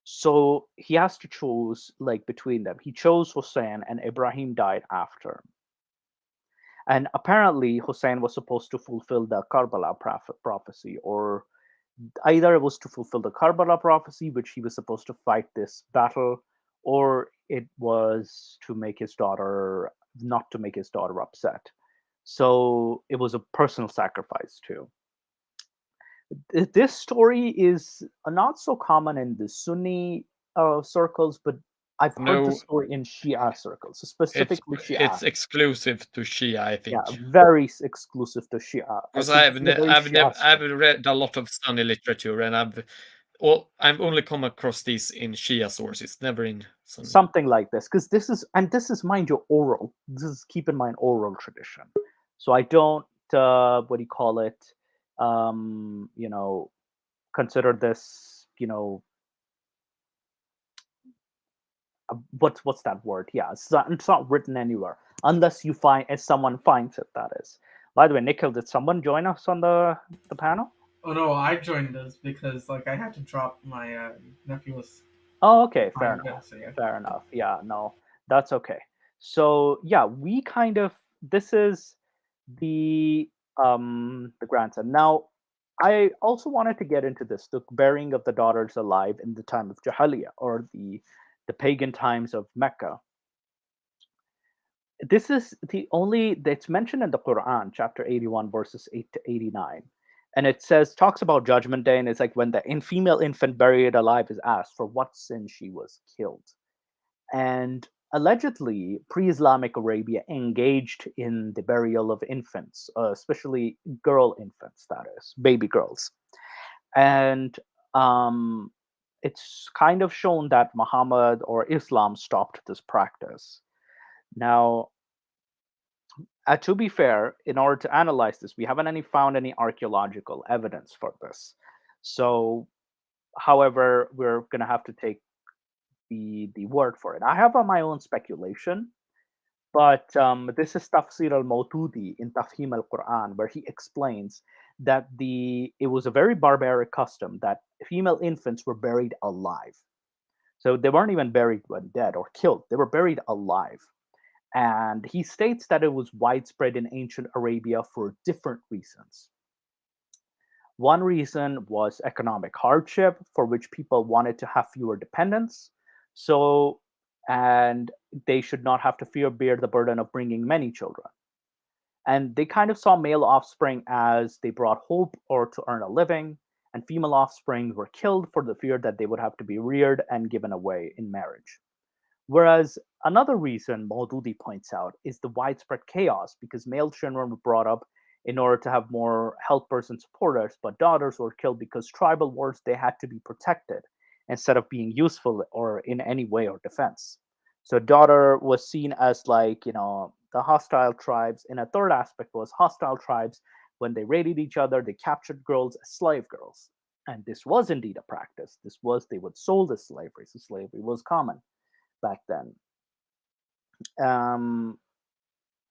Speaker 5: So he has to choose like between them. He chose Hussein, and Ibrahim died after. And apparently, Hussein was supposed to fulfill the Karbala prophecy, or either it was to fulfill the Karbala prophecy, which he was supposed to fight this battle, or it was to make his daughter not to make his daughter upset. So it was a personal sacrifice too. This story is not so common in the Sunni circles, but I've heard the
Speaker 3: No,
Speaker 5: story in Shia circles, specifically Shia.
Speaker 3: it's exclusive to Shia, I
Speaker 5: Yeah,
Speaker 3: think.
Speaker 5: very exclusive to Shia.
Speaker 3: Because
Speaker 5: So this is a very Shia
Speaker 3: I've
Speaker 5: story.
Speaker 3: read a lot of Sunni literature, and I've only come across these in Shia sources, never in Sunni.
Speaker 5: Something like this, because this is, mind you, oral. This is, keep in mind, oral tradition. So I don't what do you call it? Consider this, what's that word? Yeah, it's not written anywhere unless you find, as someone finds it. That is. By the way, Nikhil, did someone join us on the panel?
Speaker 4: Oh no, I joined this because like I had to drop my nephew was.
Speaker 5: Oh, okay, fair
Speaker 4: fine,
Speaker 5: enough.
Speaker 4: so, yeah.
Speaker 5: Fair enough. Yeah, no, that's okay. So yeah, we kind of, this is the grandson. Now, I also wanted to get into this, the burying of the daughters alive in the time of Jahiliyyah, or the pagan times of Mecca. This is the only that's mentioned in the Quran, chapter 81, verses 8 to 89. And it talks about Judgment Day, and it's like when the female infant buried alive is asked for what sin she was killed. And allegedly, pre-Islamic Arabia engaged in the burial of infants, especially girl infants, that is, baby girls. And it's kind of shown that Muhammad or Islam stopped this practice. Now, To be fair, in order to analyze this, we haven't found any archaeological evidence for this. So, however, we're going to have to take the word for it. I have my own speculation, but this is Tafsir al-Mawtudi in Tafhim al-Quran, where he explains that it was a very barbaric custom that female infants were buried alive. So they weren't even buried when dead or killed; they were buried alive. And he states that it was widespread in ancient Arabia for different reasons. One reason was economic hardship, for which people wanted to have fewer dependents. So, and they should not have to bear the burden of bringing many children. And they kind of saw male offspring as they brought hope or to earn a living, and female offspring were killed for the fear that they would have to be reared and given away in marriage. Whereas another reason Maududi points out is the widespread chaos because male children were brought up in order to have more helpers and supporters, but daughters were killed because tribal wars they had to be protected instead of being useful or in any way or defense. So daughter was seen as like, the hostile tribes. And a third aspect was hostile tribes when they raided each other, they captured girls as slave girls. And this was indeed a practice. They would sold as slavery. So slavery was common back then. Um,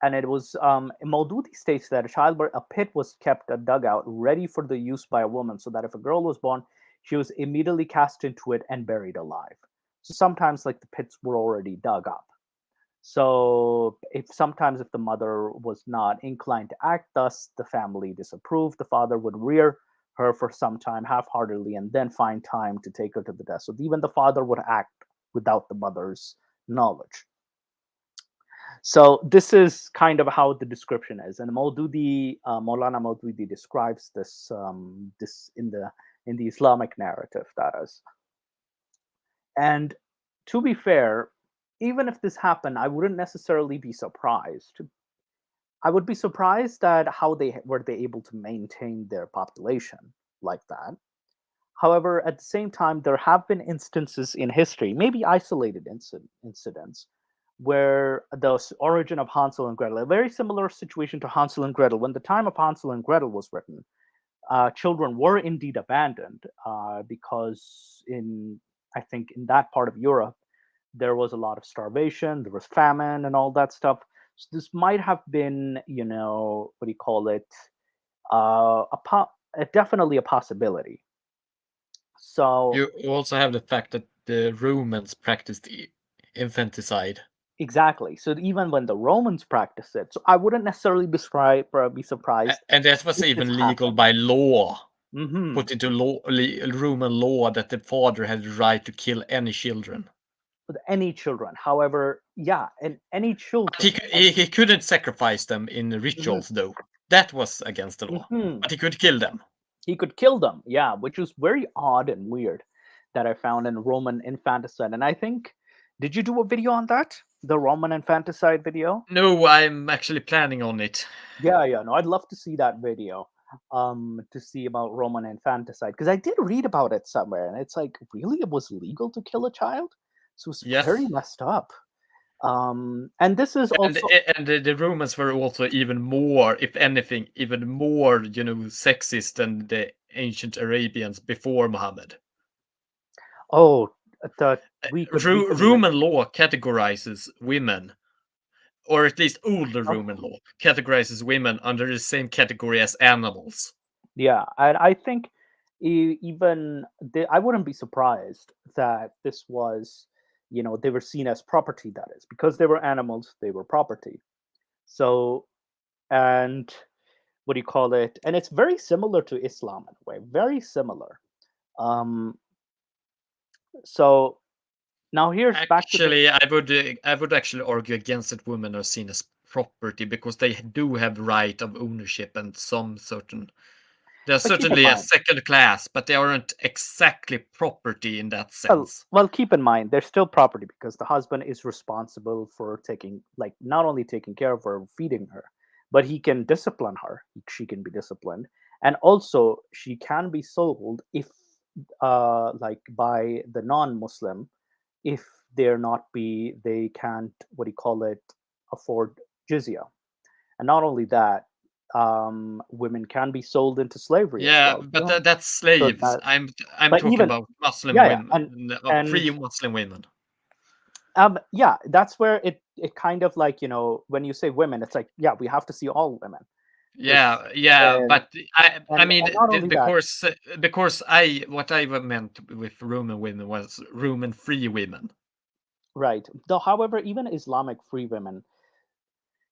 Speaker 5: and it was Maududi states that a pit was kept, a dugout, ready for the use by a woman, so that if a girl was born, she was immediately cast into it and buried alive. So sometimes, like the pits were already dug up. So if the mother was not inclined to act thus, the family disapproved. The father would rear her for some time half-heartedly and then find time to take her to the death. So even the father would act without the mother's knowledge. So this is kind of how the description is, and Maulana Maududi describes this in the Islamic narrative, that is. And to be fair, even if this happened, I wouldn't necessarily be surprised. I would be surprised at how they were able to maintain their population like that. However, at the same time, there have been instances in history, maybe isolated incidents, where the origin of Hansel and Gretel, a very similar situation to Hansel and Gretel. When the time of Hansel and Gretel was written, children were indeed abandoned because I think in that part of Europe, there was a lot of starvation, there was famine and all that stuff. So this might have been, what do you call it, definitely a possibility. So
Speaker 3: you also have the fact that the Romans practiced infanticide.
Speaker 5: Exactly. So even when the Romans practiced it, so I wouldn't necessarily be surprised.
Speaker 3: And that was even legal by law. Put into Roman law that the father had the right to kill any children.
Speaker 5: With any children. However, and any children.
Speaker 3: He couldn't sacrifice them in rituals, though. That was against the law. But he could kill them.
Speaker 5: He could kill them, yeah, which was very odd and weird that I found in Roman infanticide. And I think, did you do a video on that? The Roman infanticide video?
Speaker 3: No, I'm actually planning on it.
Speaker 5: Yeah, no, I'd love to see that video. To see about Roman infanticide, because I did read about it somewhere, and it's like, really, it was legal to kill a child? So it's very messed up. And this is also,
Speaker 3: and the Romans were also even more, if anything, even more, sexist than the ancient Arabians before Muhammad.
Speaker 5: Oh,
Speaker 3: Roman law categorizes women, or at least older Roman law categorizes women under the same category as animals.
Speaker 5: Yeah, and I think I wouldn't be surprised that this was, they were seen as property, that is, because they were animals, they were property. So, and what do you call it? And it's very similar to Islam in a way, very similar. So now here's
Speaker 3: actually, back to I would actually argue against that women are seen as property because they do have right of ownership and some certain. They're certainly a second class, but they aren't exactly property in that sense.
Speaker 5: Well, keep in mind, they're still property because the husband is responsible for not only taking care of her, feeding her, but he can discipline her. She can be disciplined. And also, she can be sold if, by the non-Muslim, if they can't, afford jizya. and not only that, women can be sold into slavery as
Speaker 3: Yeah,
Speaker 5: well.
Speaker 3: but
Speaker 5: too.
Speaker 3: that's
Speaker 5: So
Speaker 3: slaves.
Speaker 5: that,
Speaker 3: I'm
Speaker 5: but
Speaker 3: talking
Speaker 5: even
Speaker 3: about Muslim
Speaker 5: yeah, yeah,
Speaker 3: women,
Speaker 5: and
Speaker 3: free Muslim women.
Speaker 5: yeah, that's where it kind of like, when you say women, it's like, yeah, we have to see all women.
Speaker 3: Yeah,
Speaker 5: And
Speaker 3: but I mean,
Speaker 5: and not only that,
Speaker 3: because what I meant with Roman women was Roman free women.
Speaker 5: right? Though, however, even Islamic free women,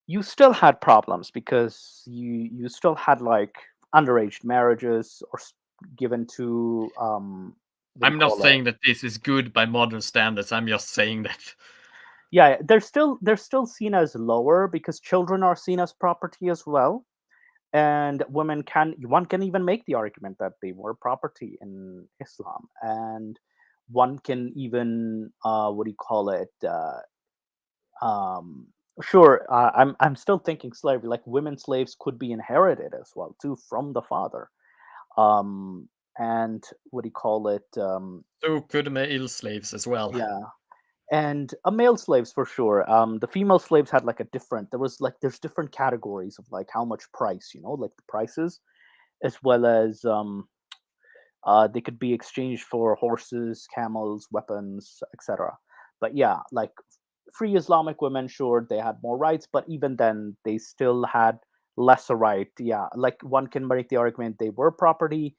Speaker 5: you still had problems because you still had like underage marriages or given to what do you
Speaker 3: I'm not
Speaker 5: call it?
Speaker 3: saying that this is good by modern standards. I'm just saying that.
Speaker 5: Yeah, they're still seen as lower because children are seen as property as well, and one can even make the argument that they were property in Islam, and one can even what do you call it? Um, sure, I'm still thinking slavery, like women slaves could be inherited as well too from the father. And what do you call it?
Speaker 3: So could male slaves as well.
Speaker 5: Yeah, and a male slaves for sure. The female slaves had like a different. There's different categories of like how much price, like the prices, as well as they could be exchanged for horses, camels, weapons, etc. But yeah, like free Islamic women, sure, they had more rights, but even then, they still had lesser right. Yeah, like one can make the argument they were property.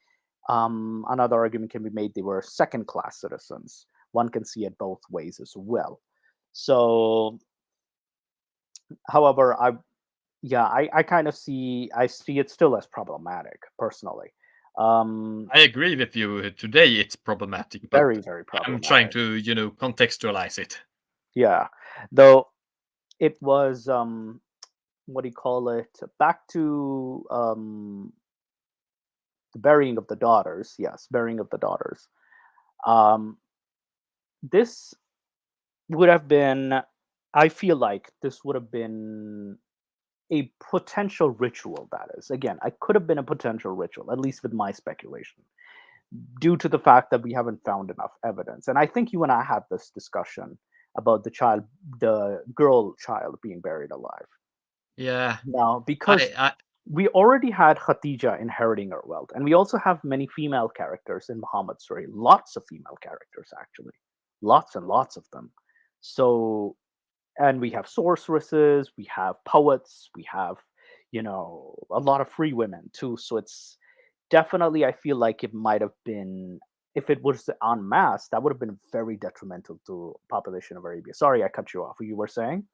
Speaker 5: Another argument can be made they were second class citizens. One can see it both ways as well. So, however, I kind of see it still as problematic personally.
Speaker 3: I agree with you. Today it's problematic, but
Speaker 5: Very, very
Speaker 3: I'm trying
Speaker 5: problematic.
Speaker 3: to, contextualize it.
Speaker 5: Yeah, though it was what do you call it? Back to the burying of the daughters. Yes, burying of the daughters. Um, this would have been. I feel like this would have been a potential ritual. That is, again, I could have been a potential ritual, at least with my speculation, due to the fact that we haven't found enough evidence. And I think you and I had this discussion about the girl child being buried alive.
Speaker 3: Yeah,
Speaker 5: Now, because
Speaker 3: I
Speaker 5: we already had Khadija inheriting her wealth, and we also have many female characters in Muhammad's story. Lots of female characters, actually, lots and lots of them. So, and we have sorceresses, we have poets, we have, a lot of free women too. So it's definitely, I feel like it might have been, if it was en masse, that would have been very detrimental to population of Arabia. Sorry, I cut you off. You were saying?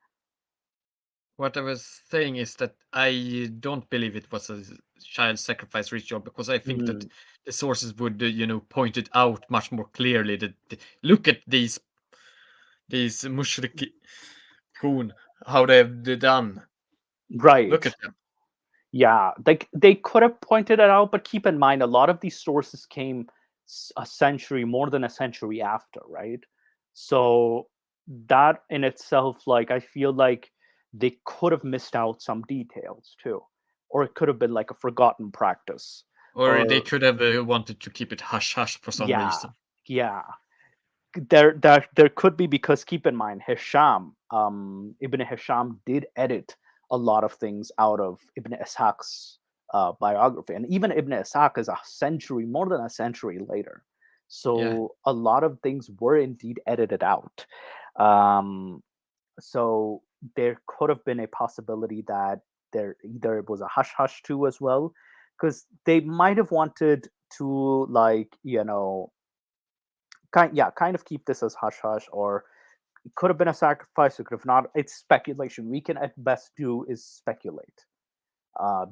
Speaker 3: What I was saying is that I don't believe it was a child sacrifice ritual because I think that
Speaker 5: Mm,
Speaker 3: the sources would, point it out much more clearly. That look at these mushrikun, how they've done. Look
Speaker 5: right.
Speaker 3: at them.
Speaker 5: Yeah, they could have pointed it out, but keep in mind a lot of these sources came a century, more than a century after, right? So that in itself, like I feel like they could have missed out some details too, or it could have been like a forgotten practice,
Speaker 3: Or they
Speaker 5: or
Speaker 3: could have wanted to keep it hush hush for some
Speaker 5: yeah,
Speaker 3: reason.
Speaker 5: yeah. There could be, because keep in mind Hisham, Ibn Hisham did edit a lot of things out of Ibn Ishaq's biography, and even Ibn Ishaq is a century, more than a century later.
Speaker 3: Yeah.
Speaker 5: So a lot of things were indeed edited out. Um, so there could have been a possibility that there either it was a hush hush too as well, because they might have wanted to, like, kind of keep this as hush hush, or it could have been a sacrifice, it could have not. It's speculation. We can at best do is speculate,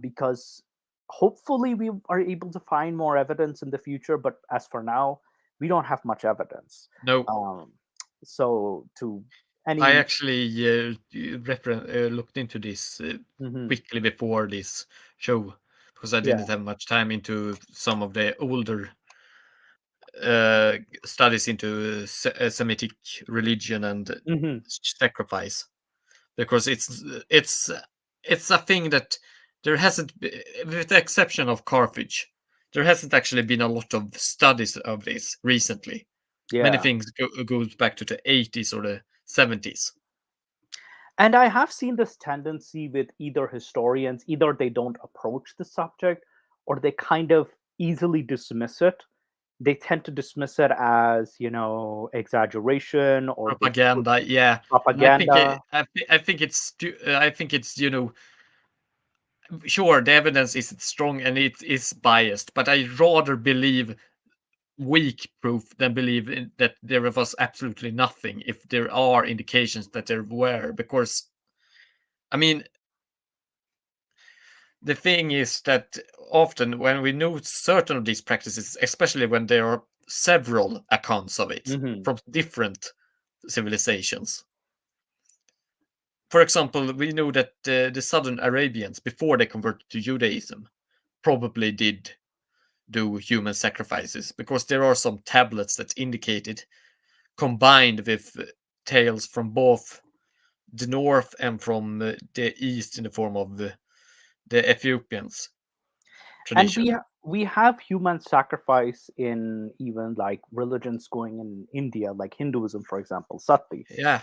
Speaker 5: because hopefully we are able to find more evidence in the future, but as for now, we don't have much evidence.
Speaker 3: No,
Speaker 5: So to
Speaker 3: I
Speaker 5: any
Speaker 3: actually looked into this
Speaker 5: Mhm.
Speaker 3: quickly before this show because I
Speaker 5: Yeah.
Speaker 3: didn't have much time into some of the older studies into Semitic religion and
Speaker 5: Hmm.
Speaker 3: sacrifice, because it's a thing that there hasn't, with the exception of Carthage, there hasn't actually been a lot of studies of this recently. Many
Speaker 5: Yeah.
Speaker 3: things goes back to the 80s or the 70s.
Speaker 5: And I have seen this tendency with either historians, either they don't approach the subject or they kind of easily dismiss it. They tend to dismiss it as, exaggeration, or they put
Speaker 3: Propaganda, yeah. And
Speaker 5: propaganda.
Speaker 3: I think I think it's sure, the evidence is strong and it is biased, but I rather believe weak proof than believe that there was absolutely nothing if there are indications that there were. Because I mean, the thing is that often when we know certain of these practices, especially when there are several accounts of it
Speaker 5: Hmm.
Speaker 3: from different civilizations. For example, we know that the southern Arabians, before they converted to Judaism, probably did do human sacrifices, because there are some tablets that indicated, combined with tales from both the north and from the east in the form of the Ethiopians
Speaker 5: And
Speaker 3: tradition.
Speaker 5: we have human sacrifice in even like religions going in India, like Hinduism, for example, sati.
Speaker 3: Yeah,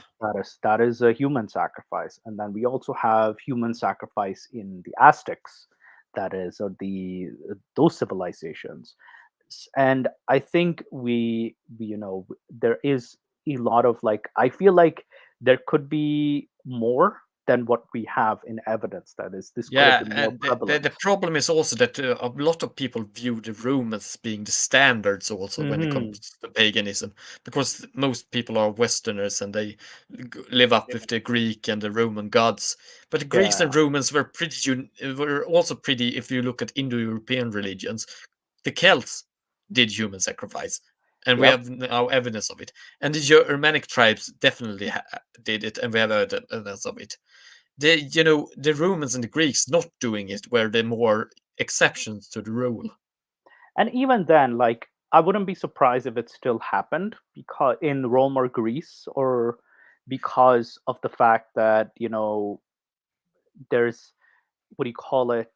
Speaker 5: That is a human sacrifice. And then we also have human sacrifice in the Aztecs, that is, or those civilizations. And I think there is a lot of, like, I feel like there could be more than what we have in evidence. That is, this could have
Speaker 3: yeah,
Speaker 5: been more
Speaker 3: and the
Speaker 5: prevalent.
Speaker 3: problem is also that a lot of people view the Romans as being the standards also when it
Speaker 5: Hmm.
Speaker 3: comes to paganism, because most people are Westerners and they live up with the Greek and the Roman gods. But the Greeks
Speaker 5: Yeah.
Speaker 3: and Romans were were also pretty. If you look at Indo-European religions, the Celts did human sacrifice, and we
Speaker 5: Yep.
Speaker 3: have now evidence of it. And the Germanic tribes definitely did it, and we have evidence of it. The Romans and the Greeks not doing it were the more exceptions to the rule.
Speaker 5: And even then, like, I wouldn't be surprised if it still happened, because in Rome or Greece, or because of the fact that, there's, what do you call it?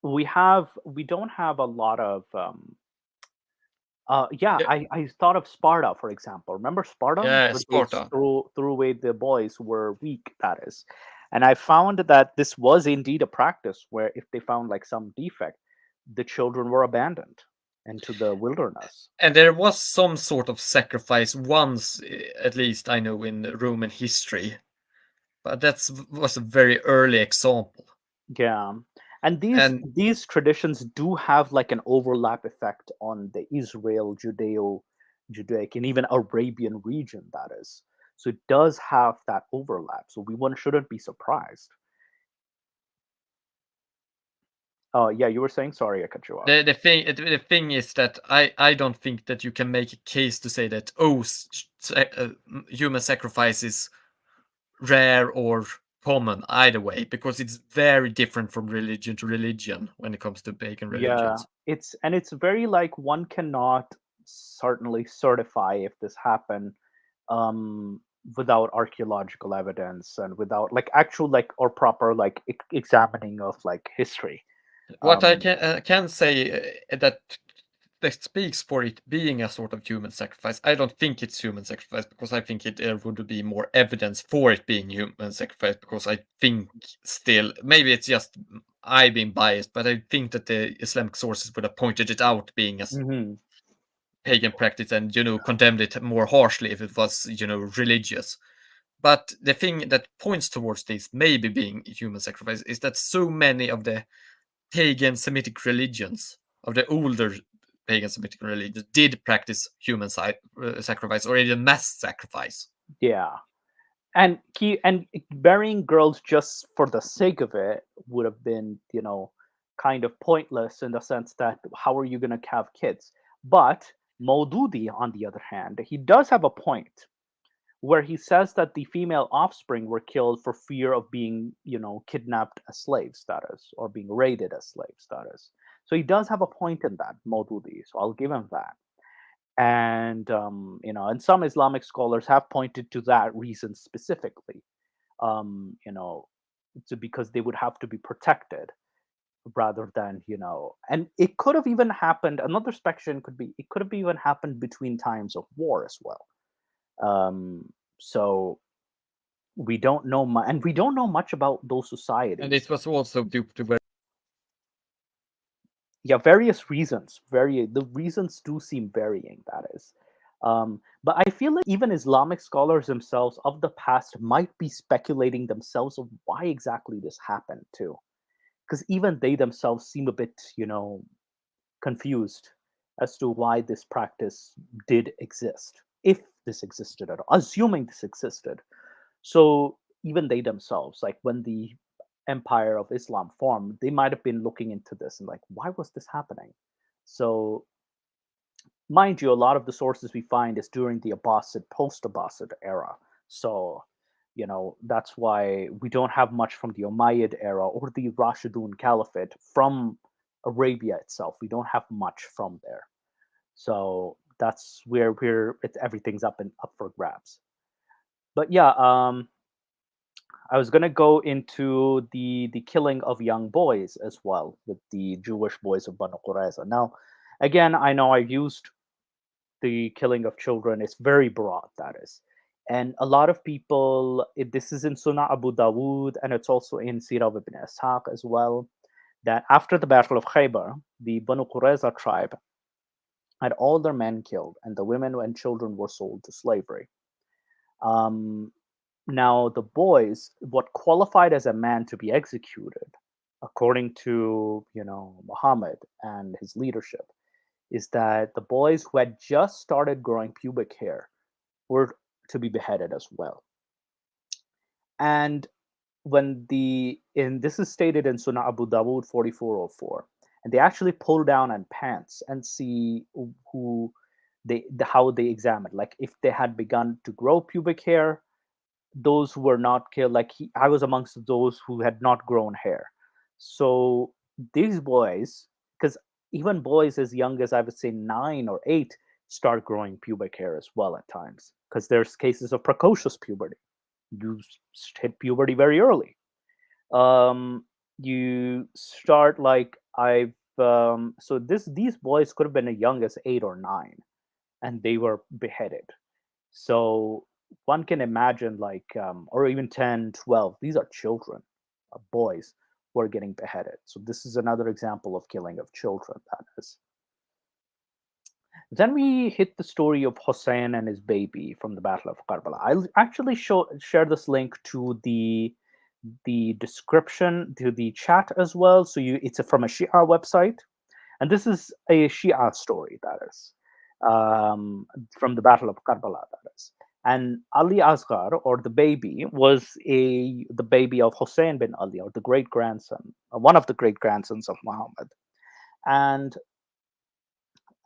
Speaker 5: We don't have a lot of yeah,
Speaker 3: Yeah,
Speaker 5: I thought of Sparta, for example. Remember Sparta,
Speaker 3: yeah,
Speaker 5: where they
Speaker 3: Sparta.
Speaker 5: threw away the boys who were weak, that is. And I found that this was indeed a practice where if they found like some defect, the children were abandoned into the wilderness.
Speaker 3: And there was some sort of sacrifice once, at least I know, in Roman history, but that was a very early example.
Speaker 5: Yeah. And these
Speaker 3: And
Speaker 5: these traditions do have like an overlap effect on the Israel, Judaic, and even Arabian region, that is. So it does have that overlap. So one shouldn't be surprised. Oh, yeah, you were saying? Sorry, I cut you off.
Speaker 3: the thing is that I don't think that you can make a case to say that human sacrifice is rare or common either way, because it's very different from religion to religion when it comes to pagan
Speaker 5: Yeah,
Speaker 3: religions.
Speaker 5: it's very, like, one cannot certainly certify if this happened um without archaeological evidence and without like actual, like, or proper, like, examining of like history.
Speaker 3: What I
Speaker 5: Um
Speaker 3: can say that speaks for it being a sort of human sacrifice. I don't think it's human sacrifice, because I think there would be more evidence for it being human sacrifice, because I think still, maybe it's just I being biased, but I think that the Islamic sources would have pointed it out being a
Speaker 5: mhm.
Speaker 3: pagan practice and condemned it more harshly if it was religious. But the thing that points towards this maybe being human sacrifice is that so many of the pagan Semitic religions, of the older pagan Semitic religions, did practice human sacrifice or even mass sacrifice.
Speaker 5: Yeah. And burying girls just for the sake of it would have been, kind of pointless, in the sense that how are you going to have kids? But Maududi, on the other hand, he does have a point where he says that the female offspring were killed for fear of being, kidnapped as slave status, or being raided as slave status. So he does have a point in that, Maududi. So I'll give him that. And and some Islamic scholars have pointed to that reason specifically. um, you know, because they would have to be protected, rather than, and it could have even happened. Another speculation could be it could have even happened between times of war as well. So we don't know much, and we don't know much about those societies.
Speaker 3: And it was also due to
Speaker 5: Various reasons. The reasons do seem varying. That is, but I feel like even Islamic scholars themselves of the past might be speculating themselves of why exactly this happened too, because even they themselves seem a bit, confused as to why this practice did exist, if this existed at all, assuming this existed. So even they themselves, like when the empire of Islam formed, they might have been looking into this and like, why was this happening? So, mind you, a lot of the sources we find is during the Abbasid, post-Abbasid era. So, that's why we don't have much from the Umayyad era or the Rashidun Caliphate from Arabia itself. We don't have much from there. So that's where everything's up for grabs. But yeah, I was gonna go into the killing of young boys as well with the Jewish boys of Banu Qurayza. Now, again, I know I've used the killing of children. It's very broad, that is, and a lot of people. This is in Sunnah Abu Dawood, and it's also in Sirah ibn Ishaq as well. That after the Battle of Khaybar, the Banu Qurayza tribe had all their men killed, and the women and children were sold to slavery. Um, Now, the boys, what qualified as a man to be executed, according to Muhammad and his leadership, is that the boys who had just started growing pubic hair were to be beheaded as well. And this is stated in Sunnah Abu Dawood 4404, and they actually pull down on pants and see who how they examined, like if they had begun to grow pubic hair, those who were not killed, like I was amongst those who had not grown hair. So these boys, because even boys as young as I would say 9 or 8 start growing pubic hair as well at times, because there's cases of precocious puberty. You hit puberty very early. You start like I've so these boys could have been as young as 8 or 9, and they were beheaded. So one can imagine, like, or even 10, 12, these are children, boys who are getting beheaded. So this is another example of killing of children, that is. Then we hit the story of Hussein and his baby from the Battle of Karbala. I'll actually share this link to the description, to the chat as well. So it's from a Shia website, and this is a Shia story, that is, from the Battle of Karbala, that is. And Ali Asghar, or the baby, was the baby of Hussein bin Ali, or the great grandson, one of the great grandsons of Muhammad. And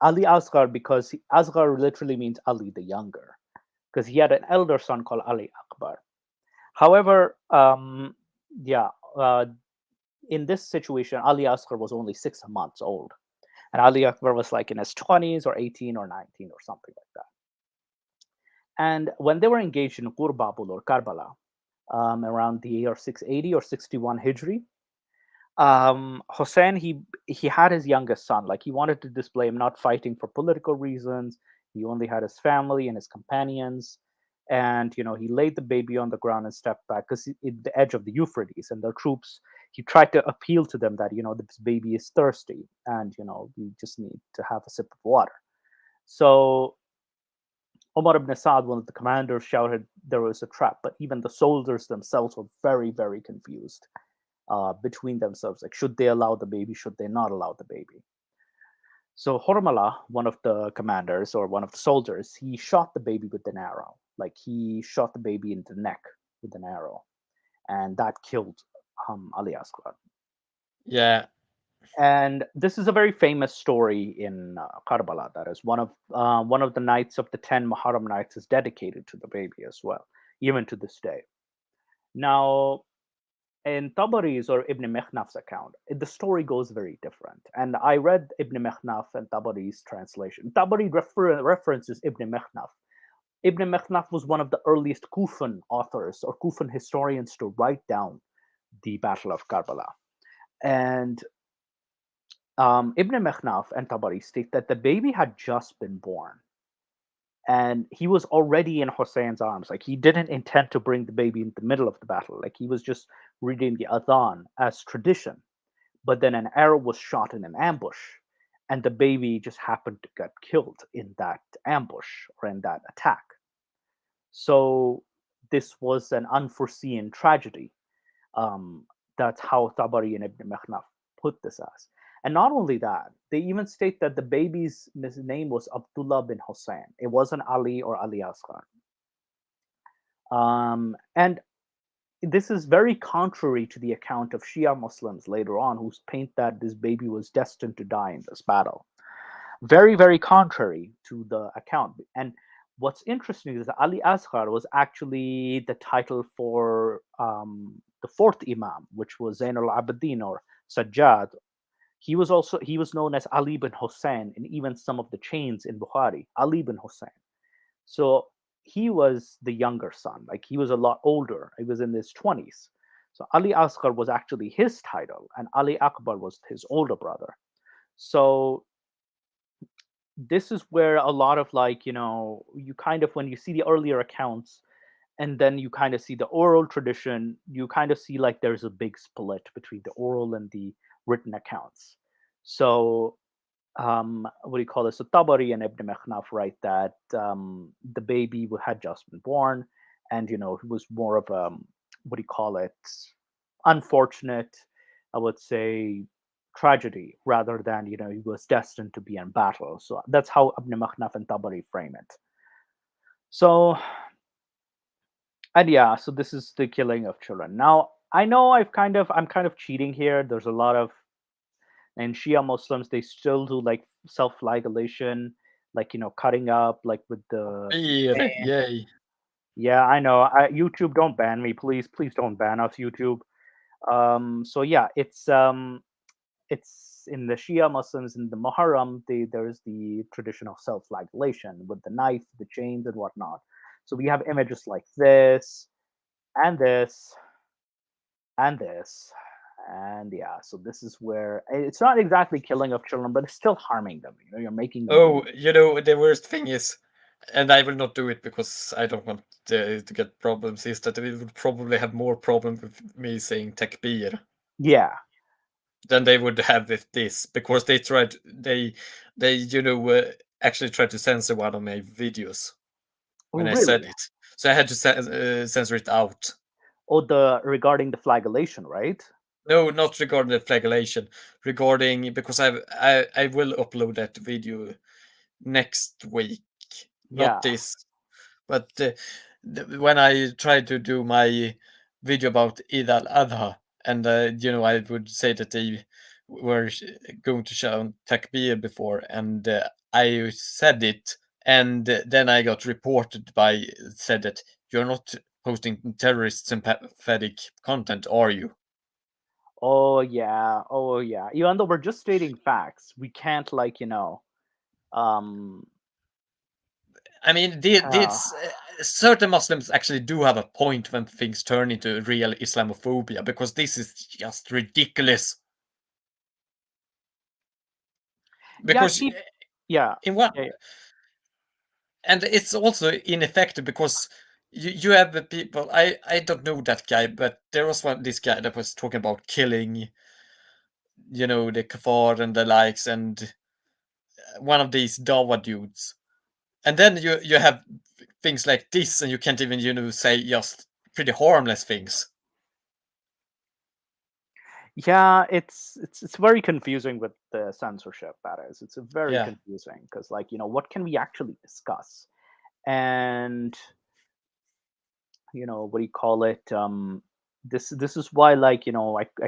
Speaker 5: Ali Asghar, because Asghar literally means Ali the younger, because he had an elder son called Ali Akbar. However, yeah, in this situation, Ali Asghar was only 6 months old, and Ali Akbar was like in his 20s or 18 or 19 or something like that. And when they were engaged in Qurbabul or Karbala, around the year 680 or 61 Hijri, Hussein, he had his youngest son. Like, he wanted to display him not fighting for political reasons. He only had his family and his companions. And, he laid the baby on the ground and stepped back because at the edge of the Euphrates, and their troops, he tried to appeal to them that, this baby is thirsty and, we just need to have a sip of water. So Omar ibn Saad, one of the commanders, shouted there was a trap, but even the soldiers themselves were very, very confused between themselves. Like, should they allow the baby? Should they not allow the baby? So Hormala, one of the commanders or one of the soldiers, he shot the baby with an arrow. Like, he shot the baby in the neck with an arrow, and that killed Ali Asghar.
Speaker 3: Yeah.
Speaker 5: And this is a very famous story in Karbala. That is one of the nights of the 10 Muharram nights is dedicated to the baby as well, even to this day. Now, in Tabari's or Ibn Mikhnaf's account, the story goes very different. And I read Ibn Mikhnaf and Tabari's translation. Tabari references Ibn Mikhnaf. Ibn Mikhnaf was one of the earliest Kufan authors or Kufan historians to write down the Battle of Karbala. And Ibn Mikhnaf and Tabari state that the baby had just been born. and he was already in Hussein's arms. Like he didn't intend to bring the baby in the middle of the battle. Like he was just reading the adhan as tradition. But then an arrow was shot in an ambush, and the baby just happened to get killed in that ambush or in that attack. So this was an unforeseen tragedy. That's how Tabari and Ibn Makhnaf put this as. And not only that, they even state that the baby's name was Abdullah bin Hussein. It wasn't Ali or Ali Asghar. And this is very contrary to the account of Shia Muslims later on, who paint that this baby was destined to die in this battle. Very, very contrary to the account. And what's interesting is that Ali Asghar was actually the title for the fourth Imam, which was Zain al-Abidin or Sajjad. He was known as Ali bin Hussein in even some of the chains in Bukhari, Ali bin Hussein. So he was the younger son, like he was a lot older. He was in his 20s. So Ali Asghar was actually his title, and Ali Akbar was his older brother. So this is where a lot of you kind of, when you see the earlier accounts and then you kind of see the oral tradition, you kind of see like there's a big split between the oral and the written accounts. So what do you call this? So Tabari and Ibn Makhnaf write that the baby had just been born, and he was more of a what do you call it? Unfortunate, I would say, tragedy rather than he was destined to be in battle. So that's how Ibn Makhnaf and Tabari frame it. So, and yeah, so this is the killing of children. Now I know I'm kind of cheating here. There's a lot of, and Shia Muslims, they still do like self-flagellation, like cutting up like with the
Speaker 3: Yay.
Speaker 5: yeah, I know. YouTube, don't ban me, please don't ban us, YouTube. So yeah, it's in the Shia Muslims in the Muharram, there's the tradition of self-flagellation with the knife, the chains, and whatnot. So we have images like this and this and this. And yeah, so this is where it's not exactly killing of children, but it's still harming them. You're making them.
Speaker 3: Oh, the worst thing is, and I will not do it because I don't want to get problems, is that they would probably have more problems with me saying takbir.
Speaker 5: Yeah.
Speaker 3: Than they would have with this, because they actually tried to censor one of my videos when I said it. So I had to censor it out.
Speaker 5: Oh, regarding the flagellation, right?
Speaker 3: No, not regarding the flagellation. Because I will upload that video next week.
Speaker 5: Yeah.
Speaker 3: Not this, but when I tried to do my video about Eid al-Adha, and I would say that they were going to show takbir before, and I said it, and then I got reported said that you're not posting terrorist sympathetic content, are you?
Speaker 5: Oh yeah. Even though we're just stating facts, we can't
Speaker 3: I mean, certain Muslims actually do have a point when things turn into real Islamophobia, because this is just ridiculous. Because in one, and it's also ineffective because you have the people. I don't know that guy, but there was this guy that was talking about killing, the kafar and the likes, and one of these Dawa dudes. And then you have things like this, and you can't even say just pretty harmless things.
Speaker 5: Yeah, it's very confusing with the censorship. That is, it's very confusing because what can we actually discuss? And what do you call it? This is why I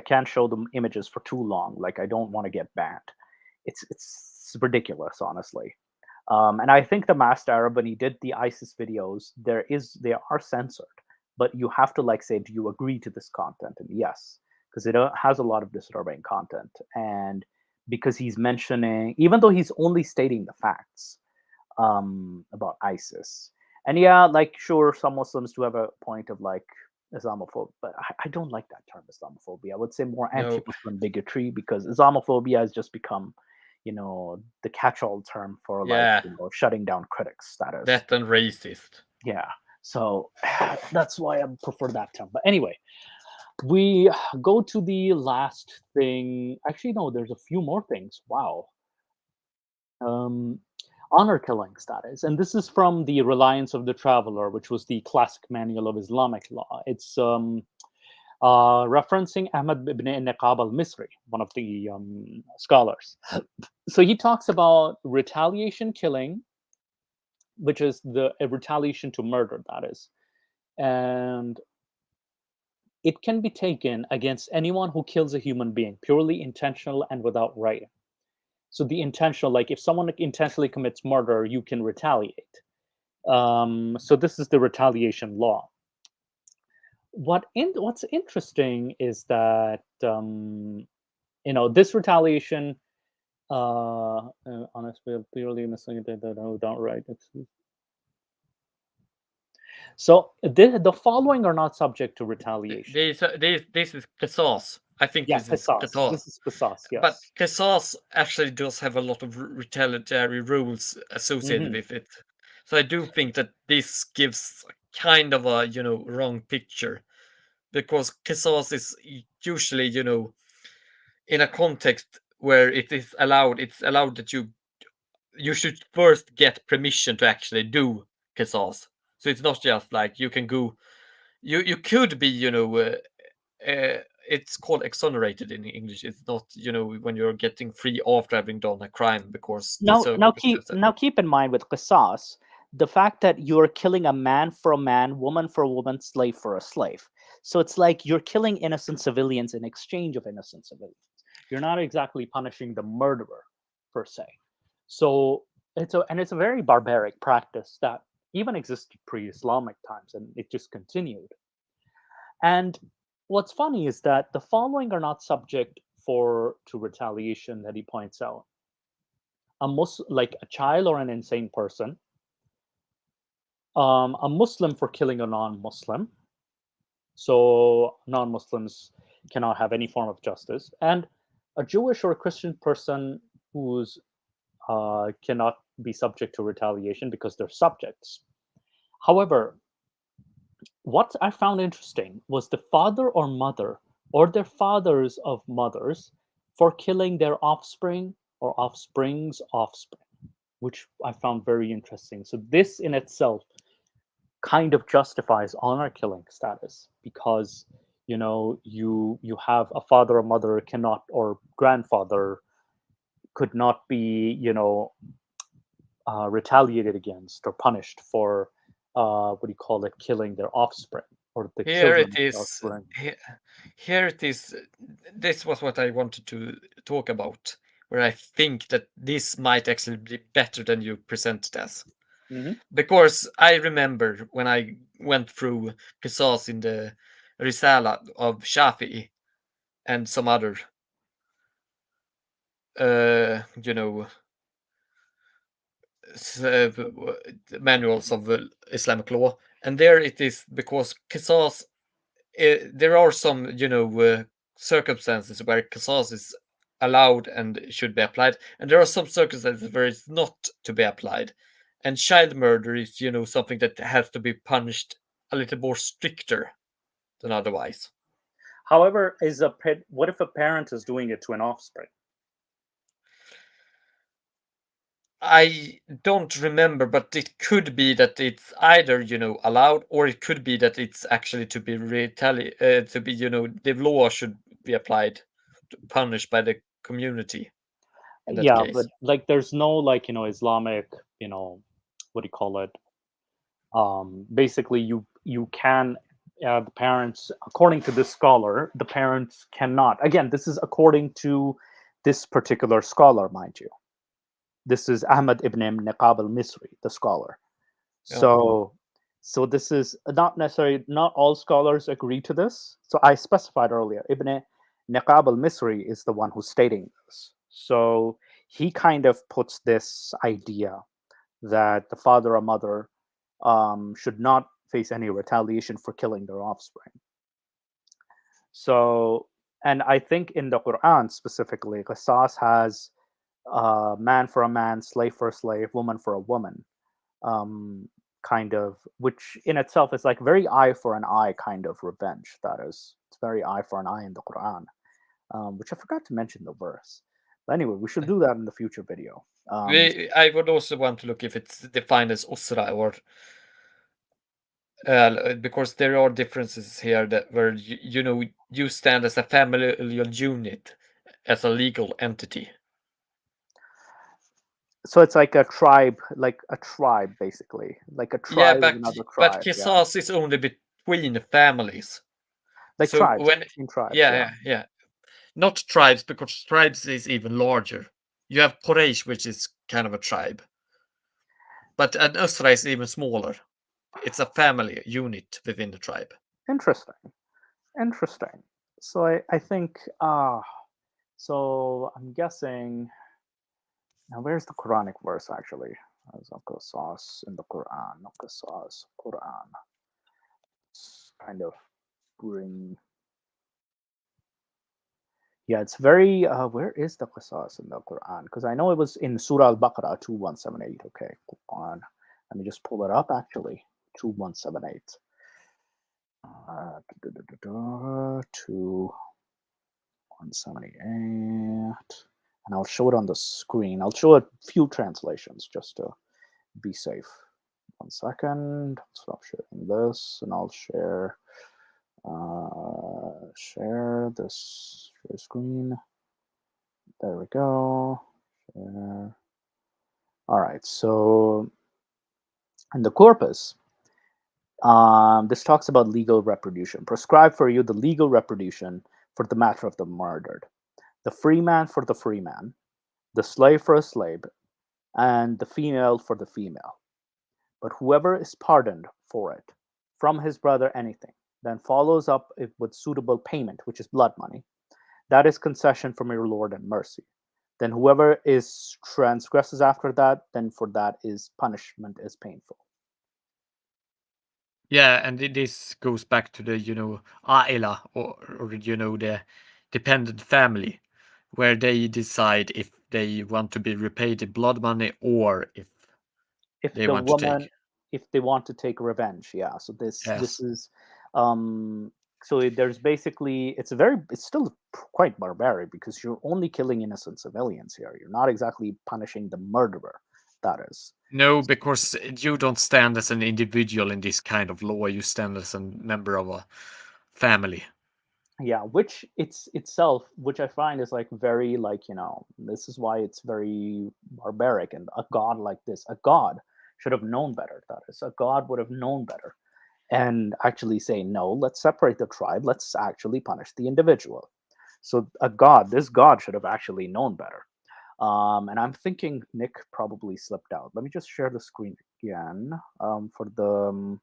Speaker 5: can't show them images for too long. Like I don't want to get banned. It's ridiculous, honestly. And I think the Masked Arab, when he did the ISIS videos, they are censored, but you have to say, do you agree to this content? And yes, because it has a lot of disturbing content, and because he's mentioning, even though he's only stating the facts about ISIS, and yeah, sure, some Muslims do have a point of Islamophobia, but I don't like that term Islamophobia. I would say more anti-Muslim bigotry, because Islamophobia has just become the catch-all term for
Speaker 3: Yeah.
Speaker 5: shutting down critics. That is.
Speaker 3: That and racist.
Speaker 5: Yeah. So that's why I prefer that term. But anyway, we go to the last thing. Actually, no, there's a few more things. Wow. Honor killings, that is. And this is from the Reliance of the Traveler, which was the classic manual of Islamic law. It's referencing Ahmad ibn Niqab al-Misri, one of the scholars. So he talks about retaliation killing, which is a retaliation to murder, that is. And it can be taken against anyone who kills a human being, purely intentional and without writing. So the intentional, like if someone intentionally commits murder, you can retaliate. So this is the retaliation law. What's interesting is that this retaliation, honestly, purely missing it. Don't write. So the following are not subject to retaliation.
Speaker 3: This is qisas. I think
Speaker 5: Yeah,
Speaker 3: this is
Speaker 5: qisas.
Speaker 3: qisas.
Speaker 5: This is qisas, yes.
Speaker 3: But qisas actually does have a lot of retaliatory rules associated with it. So I do think that this gives kind of a wrong picture, because qisas is usually in a context where it is allowed. It's allowed that you should first get permission to actually do qisas. So it's not just like you can go. You could be it's called exonerated in English. It's not when you're getting free after having done a crime because
Speaker 5: now keep in mind with qisas the fact that you're killing a man for a man, woman for a woman, slave for a slave. So it's like you're killing innocent civilians in exchange of innocent civilians. You're not exactly punishing the murderer per se. So it's a very barbaric practice that even existed pre-Islamic times, and it just continued. And what's funny is that the following are not subject to retaliation that he points out. Like a child or an insane person, a Muslim for killing a non-Muslim. So non-Muslims cannot have any form of justice, and a Jewish or a Christian person who's cannot be subject to retaliation because they're subjects. However, what I found interesting was the father or mother or their fathers of mothers for killing their offspring or offspring's offspring, which I found very interesting. So this in itself kind of justifies honor killing status, because you have a father or mother cannot, or grandfather could not be retaliated against or punished for killing their offspring or the
Speaker 3: here
Speaker 5: children
Speaker 3: it
Speaker 5: of their
Speaker 3: is.
Speaker 5: offspring.
Speaker 3: Here it is. This was what I wanted to talk about, where I think that this might actually be better than you presented as. Because I remember when I went through qisas in the Risala of Shafi'i and some other manuals of Islamic law, and there it is, because qisas, there are some circumstances where qisas is allowed and should be applied, and there are some circumstances where it's not to be applied. And child murder is something that has to be punished a little more stricter than otherwise.
Speaker 5: However, what if a parent is doing it to an offspring?
Speaker 3: I don't remember, but it could be that it's either allowed, or it could be that it's actually to be the law should be applied, punished by the community in that
Speaker 5: Yeah,
Speaker 3: case.
Speaker 5: but like there's no Islamic, what do you call it? Basically, you can, the parents, according to this scholar, the parents cannot. Again, this is according to this particular scholar, mind you. This is Ahmad ibn Niqab al-Misri, the scholar. So this is not necessarily, not all scholars agree to this. So I specified earlier, Ibn Niqab al-Misri is the one who's stating this. So he kind of puts this idea that the father or mother should not face any retaliation for killing their offspring. So, and I think in the Quran specifically, qisas has man for a man, slave for a slave, woman for a woman, kind of, which in itself is like very eye for an eye kind of revenge. That is, it's very eye for an eye in the Quran, which I forgot to mention the verse. But anyway, we should do that in the future video.
Speaker 3: I would also want to look if it's defined as usra or because there are differences here that where you stand as a familial unit, as a legal entity.
Speaker 5: So it's like a tribe, basically, like a tribe
Speaker 3: Yeah,
Speaker 5: of another
Speaker 3: but
Speaker 5: tribe. Yeah,
Speaker 3: qisas is only between families.
Speaker 5: like
Speaker 3: So
Speaker 5: tribes,
Speaker 3: when
Speaker 5: between tribes.
Speaker 3: yeah, not tribes, because tribes is even larger. You have Quraysh, which is kind of a tribe, but an Usra is even smaller. It's a family unit within the tribe.
Speaker 5: Interesting. So I think so I'm guessing now where's the Quranic verse actually? There's no qisas in the Quran, no qisas, Quran. It's kind of bring. Yeah, it's very. Where is the qisas in the Quran? Because I know it was in Surah Al-Baqarah 2178. Okay, Quran. Let me just pull it up. Actually, 2178. 2178, and I'll show it on the screen. I'll show a few translations just to be safe. 1 second. Stop sharing this, and I'll share this share screen. There we go. Share. All right. So in the corpus, this talks about legal retribution. Prescribe for you the legal retribution for the matter of the murdered, the free man for the free man, the slave for a slave, and the female for the female. But whoever is pardoned for it from his brother anything, then follows up it with suitable payment, which is blood money, that is concession from your Lord and mercy. Then whoever is transgresses after that, then for that is punishment is painful.
Speaker 3: Yeah, and this goes back to the aila or the dependent family, where they decide if they want to be repaid in blood money or if they
Speaker 5: the
Speaker 3: want to
Speaker 5: woman
Speaker 3: take.
Speaker 5: if they want to take revenge, yeah. So this
Speaker 3: Yes.
Speaker 5: is so there's basically it's still quite barbaric because you're only killing innocent civilians here. You're not exactly punishing the murderer. That is
Speaker 3: No, because you don't stand as an individual in this kind of law. You stand as a member of a family.
Speaker 5: yeah, which itself, which I find is like very like this is why it's very barbaric. And a god like this, a god should have known better. That is, a god would have known better and actually say, no, let's separate the tribe, let's actually punish the individual. So this god should have actually known better. And I'm thinking Nick probably slipped out. Let me just share the screen again for the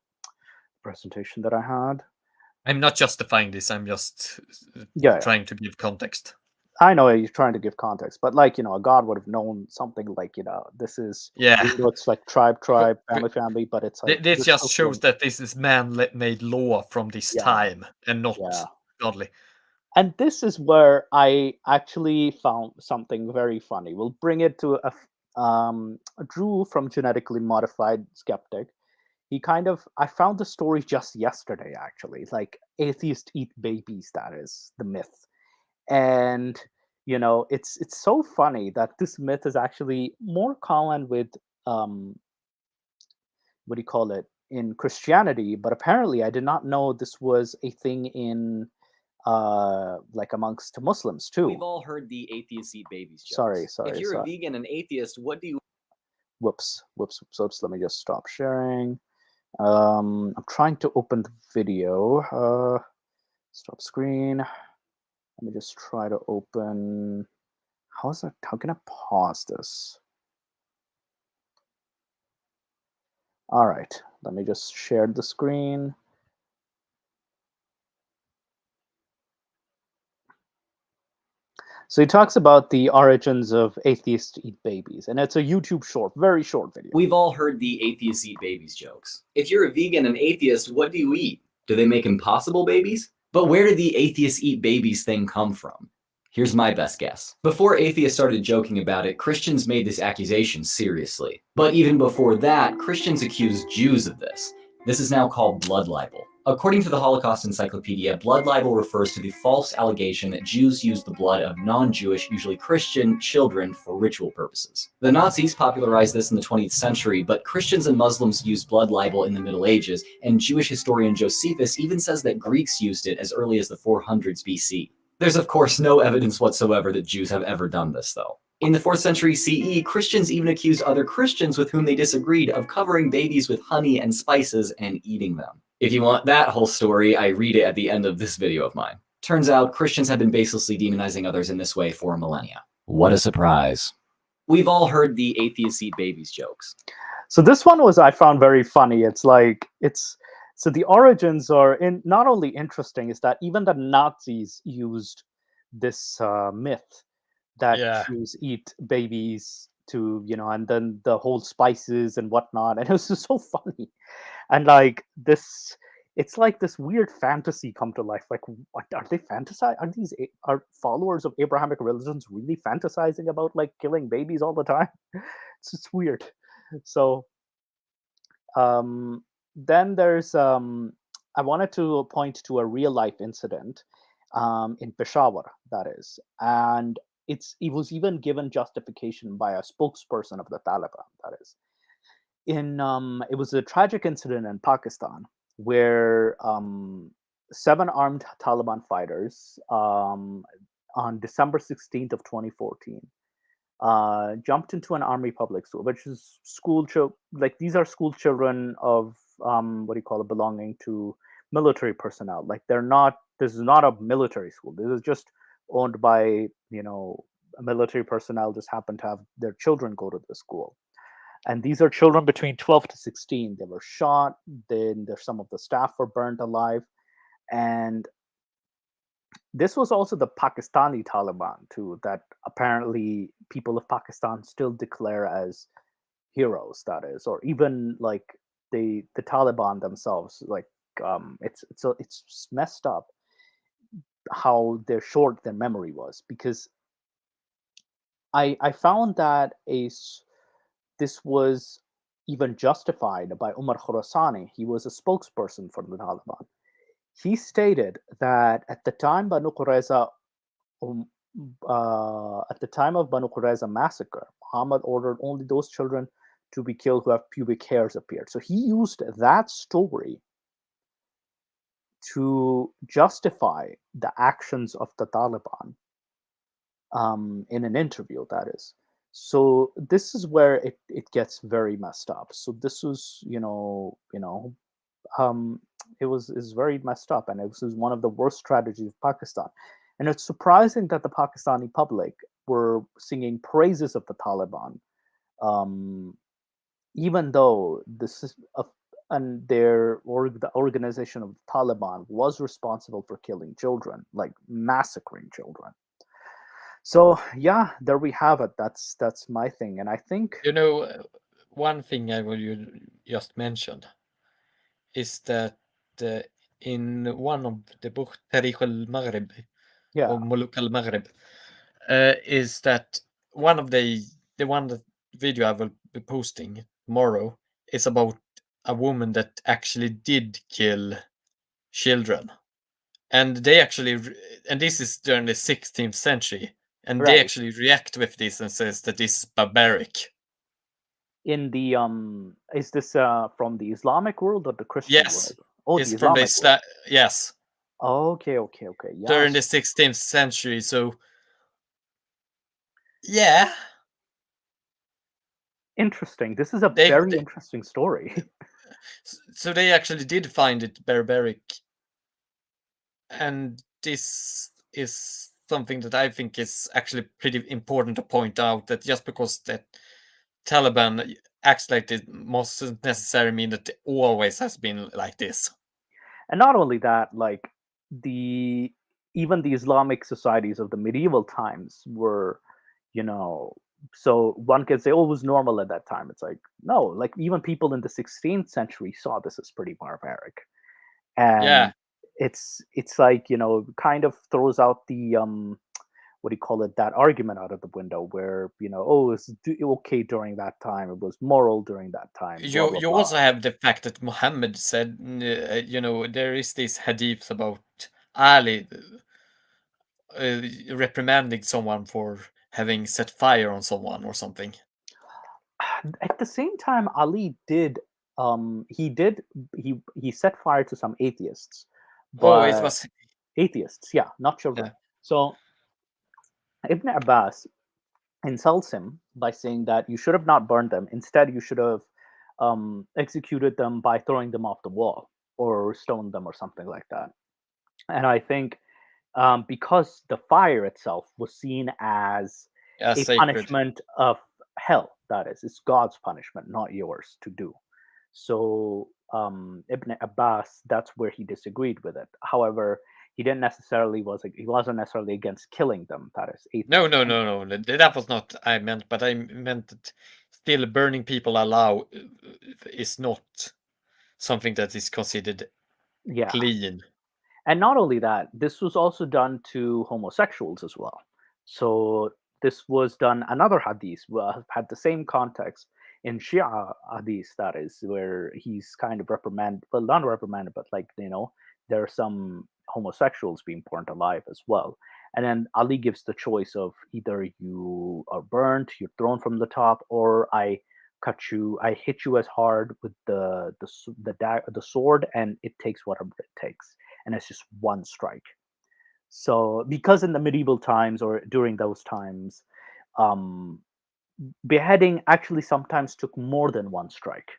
Speaker 5: presentation that I had.
Speaker 3: I'm not justifying this. I'm just trying to give context.
Speaker 5: I know you're trying to give context, but like a god would have known something like this is it's like tribe, family, but it's like
Speaker 3: this just shows that this is man-made law from this time and not godly.
Speaker 5: And this is where I actually found something very funny. We'll bring it to Drew from Genetically Modified Skeptic. I found the story just yesterday, actually. Like, atheists eat babies, that is the myth. And, it's so funny that this myth is actually more common with, what do you call it, in Christianity. But apparently, I did not know this was a thing in like amongst Muslims too.
Speaker 8: We've all heard the atheists eat babies joke.
Speaker 5: Sorry.
Speaker 8: If you're a vegan and atheist, what do you?
Speaker 5: Whoops. Let me just stop sharing. I'm trying to open the video. Stop screen. Let me just try to open. How can I pause this? All right. Let me just share the screen. So he talks about the origins of atheists eat babies, and it's a YouTube very short video.
Speaker 8: We've all heard the atheists eat babies jokes. If you're a vegan and atheist, what do you eat? Do they make impossible babies? But where did the atheists eat babies thing come from? Here's my best guess. Before atheists started joking about it, Christians made this accusation seriously. But even before that, Christians accused Jews of this. This is now called blood libel. According to the Holocaust Encyclopedia, blood libel refers to the false allegation that Jews used the blood of non-Jewish, usually Christian, children for ritual purposes. The Nazis popularized this in the 20th century, but Christians and Muslims used blood libel in the Middle Ages, and Jewish historian Josephus even says that Greeks used it as early as the 400s BC. There's of course no evidence whatsoever that Jews have ever done this, though. In the 4th century CE, Christians even accused other Christians with whom they disagreed of covering babies with honey and spices and eating them. If you want that whole story, I read it at the end of this video of mine. Turns out Christians have been baselessly demonizing others in this way for millennia. What a surprise. We've all heard the atheists eat babies jokes.
Speaker 5: So this one I found very funny. So the origins are not only interesting, is that even the Nazis used this myth that Jews eat babies to, and then the whole spices and whatnot. And it was just so funny. And like this, it's like this weird fantasy come to life. Like, what are they fantasizing? Are followers of Abrahamic religions really fantasizing about like killing babies all the time? It's just weird. So then there's I wanted to point to a real life incident in Peshawar, that is, and it was even given justification by a spokesperson of the Taliban, that is. It was a tragic incident in Pakistan where 7 armed Taliban fighters on December 16th of 2014 jumped into an army public school, which is these are school children of belonging to military personnel. Like this is not a military school. This is just owned by military personnel. Just happen to have their children go to the school. And these are children between 12 to 16. They were shot. Then some of the staff were burned alive. And this was also the Pakistani Taliban too, that apparently people of Pakistan still declare as heroes, that is, or even like the Taliban themselves. Like it's messed up how short their memory was, because I found that this was even justified by Umar Khorasani. He was a spokesperson for the Taliban. He stated that at the time of Banu Qurayza massacre, Muhammad ordered only those children to be killed who have pubic hairs appeared. So he used that story to justify the actions of the Taliban in an interview, that is. So this is where it gets very messed up. So this was, is very messed up, and it was one of the worst strategies of Pakistan. And it's surprising that the Pakistani public were singing praises of the Taliban, even though the organization of the Taliban was responsible for killing children, like massacring children. So yeah, there we have it. That's my thing, and I think
Speaker 3: one thing I will just mention is that in one of the book Tarikh al-Maghrib, or Muluk al-Maghrib, is that one of the video I will be posting tomorrow is about a woman that actually did kill children, and they actually, and this is during the 16th century, and they actually react with this and says that this is barbaric.
Speaker 5: In the is this from the Islamic world or the Christian
Speaker 3: world?
Speaker 5: Oh,
Speaker 3: it's
Speaker 5: the
Speaker 3: from
Speaker 5: Islamic
Speaker 3: the yes.
Speaker 5: Okay.
Speaker 3: Yes. During the 16th century, so yeah.
Speaker 5: Interesting. This is a very interesting story.
Speaker 3: So they actually did find it barbaric, and this is something that I think is actually pretty important to point out, that just because the Taliban acts like this mustn't necessarily mean that it always has been like this.
Speaker 5: And not only that, like even the Islamic societies of the medieval times were, so one can say, oh, it was normal at that time. It's like, no, like even people in the 16th century saw this as pretty barbaric. And it's like, kind of throws out the what do you call it, that argument out of the window where, oh, it's okay during that time, it was moral during that time, blah blah
Speaker 3: You
Speaker 5: blah.
Speaker 3: also have the fact that Muhammad said, there is this hadith about Ali reprimanding someone for having set fire on someone or something.
Speaker 5: At the same time, Ali did he set fire to some atheists,
Speaker 3: Oh, it
Speaker 5: but
Speaker 3: was
Speaker 5: atheists, yeah, not children.
Speaker 3: Yeah.
Speaker 5: So Ibn Abbas insults him by saying that you should have not burned them. Instead, you should have executed them by throwing them off the wall or stoned them or something like that. And I think because the fire itself was seen as
Speaker 3: Yeah,
Speaker 5: a
Speaker 3: sacred.
Speaker 5: punishment of hell, that is, it's God's punishment, not yours to do. So Ibn Abbas, that's where he disagreed with it. However, he wasn't necessarily against killing them. That is,
Speaker 3: No,
Speaker 5: atheists.
Speaker 3: that was not I meant, but I meant that still burning people alive is not something that is considered
Speaker 5: Yeah.
Speaker 3: clean.
Speaker 5: And not only that, this was also done to homosexuals as well. So this was done, another hadith had the same context in Shia hadith, that is, where he's kind of reprimanded, well, not reprimanded, but like, there are some homosexuals being burnt alive as well. And then Ali gives the choice of either you are burnt, you're thrown from the top, or I hit you as hard with the sword, and it takes whatever it takes, and it's just one strike. So because in the medieval times or during those times, um, beheading actually sometimes took more than one strike.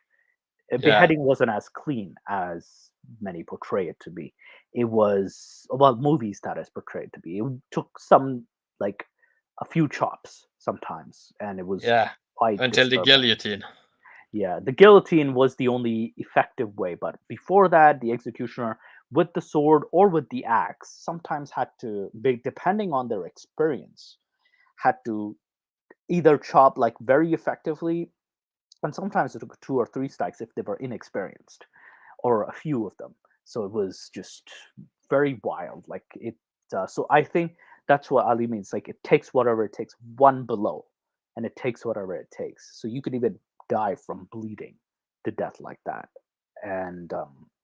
Speaker 5: Beheading wasn't as clean as many portray it to be. It was, well, movies that is portrayed to be. It took some, like, a few chops sometimes, and it was quite
Speaker 3: until the
Speaker 5: disturbing.
Speaker 3: guillotine.
Speaker 5: Yeah, the guillotine was the only effective way, but before that, the executioner with the sword or with the axe sometimes had to be, depending on their experience, had to either chop like very effectively, and sometimes it took 2 or 3 strikes if they were inexperienced, or a few of them. So it was just very wild. Like it. So I think that's what Ali means. Like it takes whatever it takes, one below, and it takes whatever it takes. So you could even die from bleeding to death like that. And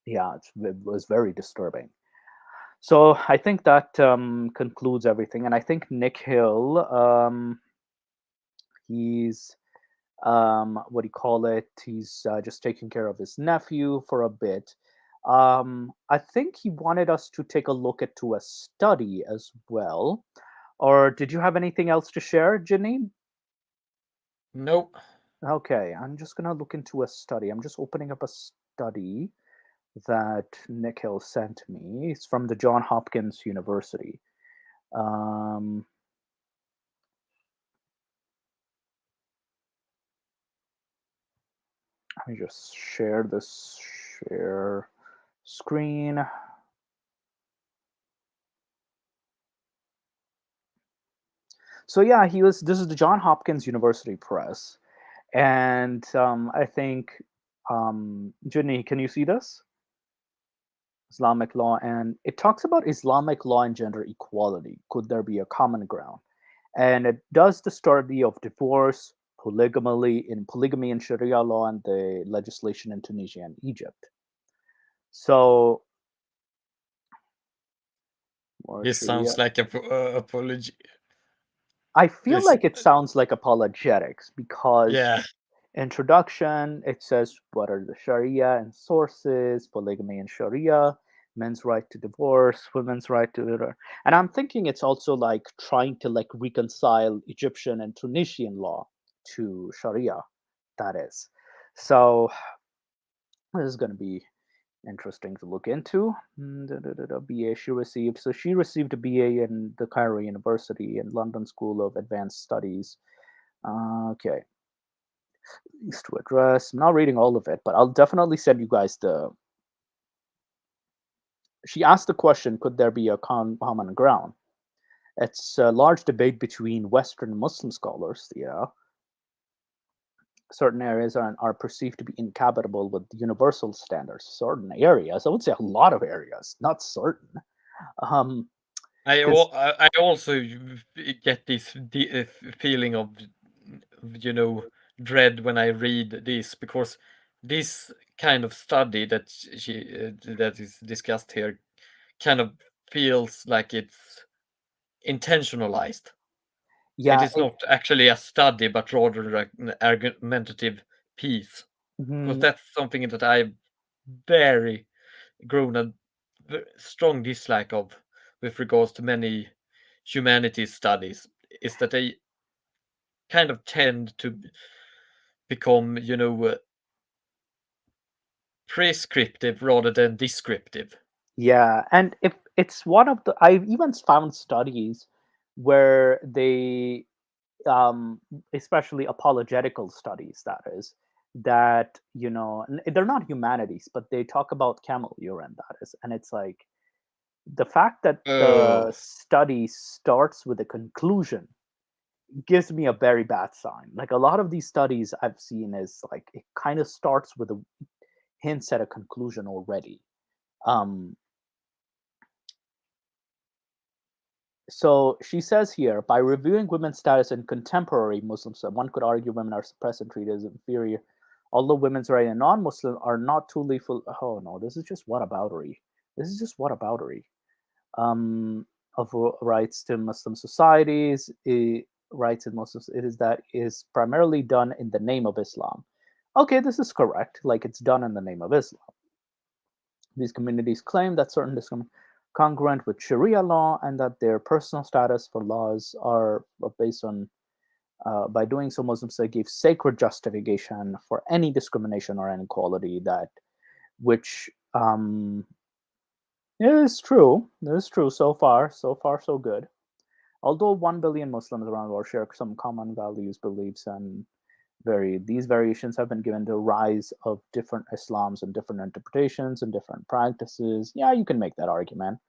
Speaker 5: yeah, it was very disturbing. So I think that concludes everything. And I think Nick Hill, he's what do you call it? He's just taking care of his nephew for a bit. I think he wanted us to take a look to a study as well. Or did you have anything else to share, Ginny?
Speaker 3: Nope.
Speaker 5: Okay, I'm just gonna look into a study. I'm just opening up a study that Nick Hill sent me. It's from the Johns Hopkins University. Let me just share this share screen. So yeah, this is the Johns Hopkins University Press, and I think, Ginny, can you see this? Islamic law, and it talks about Islamic law and gender equality. Could there be a common ground? And it does the study of divorce, polygamy in Sharia law, and the legislation in Tunisia and Egypt. So,
Speaker 3: This sounds like a apology.
Speaker 5: I feel like it sounds like apologetics because introduction, it says what are the Sharia and sources, polygamy and Sharia, men's right to divorce, women's right to, and I'm thinking it's also like trying to like reconcile Egyptian and Tunisian law to Sharia, that is. So this is going to be interesting to look into. BA she received. So she received a BA in the Cairo University and London School of Advanced Studies. Okay. Least to address. I'm not reading all of it, but I'll definitely send you guys the. She asked the question, could there be a common ground? It's a large debate between Western Muslim scholars. Yeah. Certain areas are perceived to be incompatible with universal standards. Certain areas, I would say a lot of areas, not certain.
Speaker 3: I
Speaker 5: 'Cause-
Speaker 3: also get this feeling of, dread when I read this, because this kind of study that that is discussed here kind of feels like it's intentionalized. It
Speaker 5: yeah,
Speaker 3: is not actually a study, but rather like an argumentative piece. Because
Speaker 5: mhm,
Speaker 3: that's something that I've very grown a strong dislike of with regards to many humanities studies, is that they kind of tend to become, prescriptive rather than descriptive.
Speaker 5: yeah, and if it's one of the, I've even found studies where they, especially apologetical studies, that is, that they're not humanities, but they talk about camel urine, that is, and it's like the fact that the
Speaker 3: Oh,
Speaker 5: study starts with a conclusion gives me a very bad sign. Like a lot of these studies I've seen is like it kind of starts with a hints at a conclusion already. Um, so she says here, by reviewing women's status in contemporary Muslims, one could argue women are suppressed and treated as inferior, although women's rights in non-Muslim are not too lethal. Oh no, this is just whataboutery. This is just whataboutery. Of rights to Muslim societies, rights in Muslims, it is that is primarily done in the name of Islam. Okay, this is correct. Like it's done in the name of Islam. These communities claim that certain discrimination congruent with Sharia law and that their personal status for laws are based on. By doing so, Muslims they give sacred justification for any discrimination or inequality that which is true. Is true so far. So far, so good. Although 1 billion Muslims around the world share some common values, beliefs, and these variations have been given the rise of different Islams and different interpretations and different practices. Yeah, you can make that argument.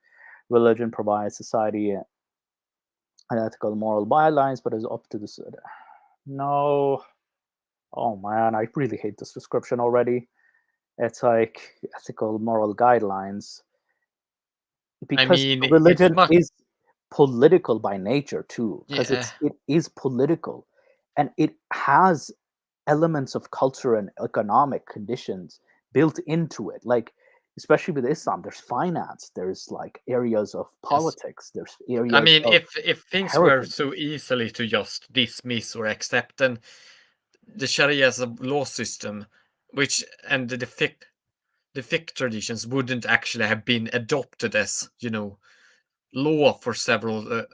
Speaker 5: Religion provides society an ethical, moral guidelines, but is up to the no. Oh man, I really hate this description already. It's like ethical, moral guidelines
Speaker 3: I
Speaker 5: because
Speaker 3: mean, it's
Speaker 5: religion
Speaker 3: much.
Speaker 5: is political by nature too, because
Speaker 3: Yeah,
Speaker 5: it is political, and it has elements of culture and economic conditions built into it. Like especially with Islam, there's finance, there's like areas of
Speaker 3: yes.
Speaker 5: politics, there's
Speaker 3: I
Speaker 5: areas
Speaker 3: mean,
Speaker 5: of
Speaker 3: if things were
Speaker 5: heritage.
Speaker 3: so easily to just dismiss or accept, then the Sharia as a law system, which and the fiqh traditions wouldn't actually have been adopted as, law for several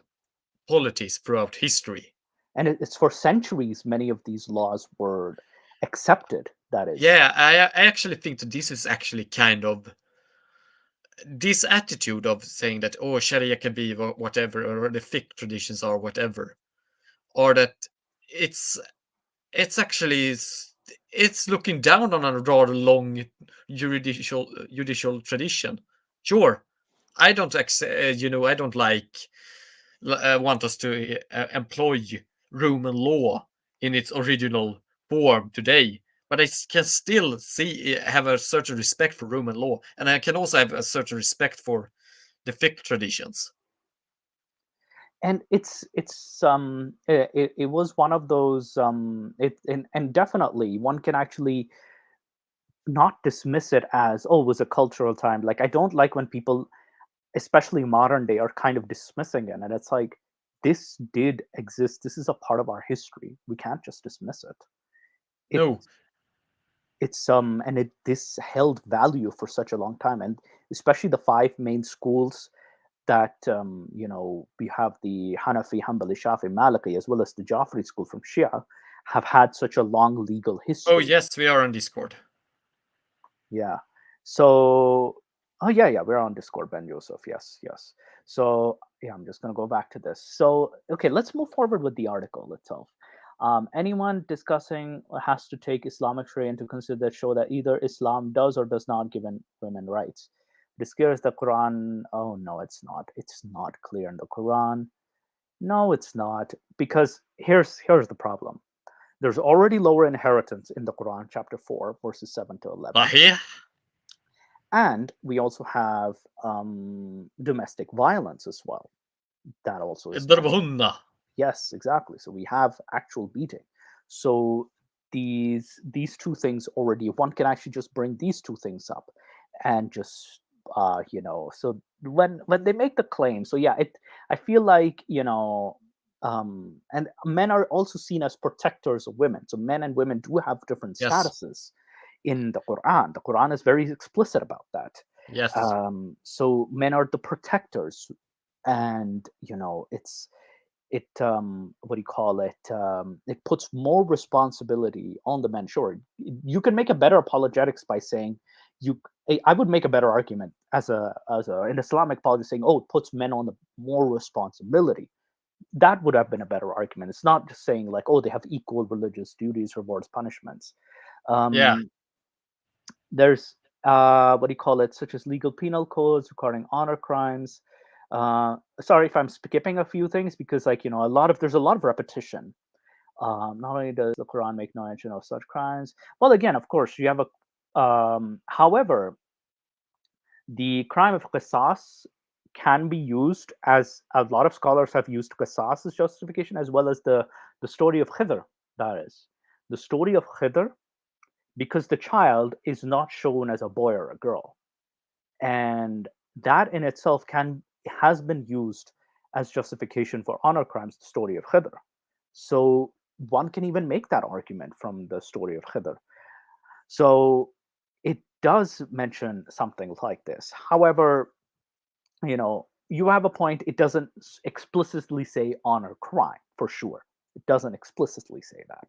Speaker 3: polities throughout history.
Speaker 5: And it's for centuries many of these laws were accepted, that is.
Speaker 3: Yeah, I actually think that this is actually kind of this attitude of saying that, oh, Sharia can be whatever, or the fiqh traditions are whatever, or that it's it's actually it's looking down on a rather long judicial tradition. Sure, I don't I don't like want us to employ Roman law in its original form today. But I can still have a certain respect for Roman law, and I can also have a certain respect for the fiqh traditions.
Speaker 5: And it was one of those and definitely one can actually not dismiss it as, oh, it was a cultural time. Like I don't like when people, especially modern day, are kind of dismissing it, and it's like this did exist, this is a part of our history, we can't just dismiss it. it
Speaker 3: No,
Speaker 5: it's and it this held value for such a long time, and especially the five main schools that we have the Hanafi, Hanbali, Shafi, Maliki, as well as the Jafri school from Shia, have had such a long legal
Speaker 3: oh
Speaker 5: history.
Speaker 3: yes, we are on Discord.
Speaker 5: Yeah. So, oh yeah, yeah, we're on Discord, Ben Joseph. Yes, yes. So yeah, I'm just gonna go back to this. So okay, let's move forward with the article itself. Anyone discussing has to take Islamic Sharia into consideration that show that either Islam does or does not give women rights. This clears the Quran. Oh no, it's not. It's not clear in the Quran. No, it's not. Because here's the problem. There's already lower inheritance in the Quran, chapter 4, verses 7 to 11.
Speaker 3: Here,
Speaker 5: And we also have domestic violence as well. That also is
Speaker 3: Drabhunna.
Speaker 5: yes, exactly. So we have actual beating. So these two things already, one can actually just bring these two things up and just so when they make the claim, so yeah, I feel like, and men are also seen as protectors of women. So men and women do have different
Speaker 3: Yes.
Speaker 5: statuses in the Quran. The Quran is very explicit about that.
Speaker 3: Yes.
Speaker 5: So men are the protectors, and it what do you call it it puts more responsibility on the men. Sure, you can make a better apologetics by saying I would make a better argument as an Islamic apologist saying, oh, it puts men on the more responsibility. That would have been a better argument. It's not just saying like, oh, they have equal religious duties, rewards, punishments.
Speaker 3: Yeah.
Speaker 5: There's what do you call it, such as legal penal codes regarding honor crimes. Sorry if I'm skipping a few things, because there's a lot of repetition. Not only does the Quran make no mention of such crimes, well, again, of course, you have a however, the crime of qisas can be used, as a lot of scholars have used qisas as justification, as well as the story of Khidr. That is the story of Khidr, because the child is not shown as a boy or a girl, and that in itself has been used as justification for honor crimes, the story of Khidr. So one can even make that argument from the story of Khidr. So it does mention something like this. However, you have a point. It doesn't explicitly say honor crime, for sure. It doesn't explicitly say that.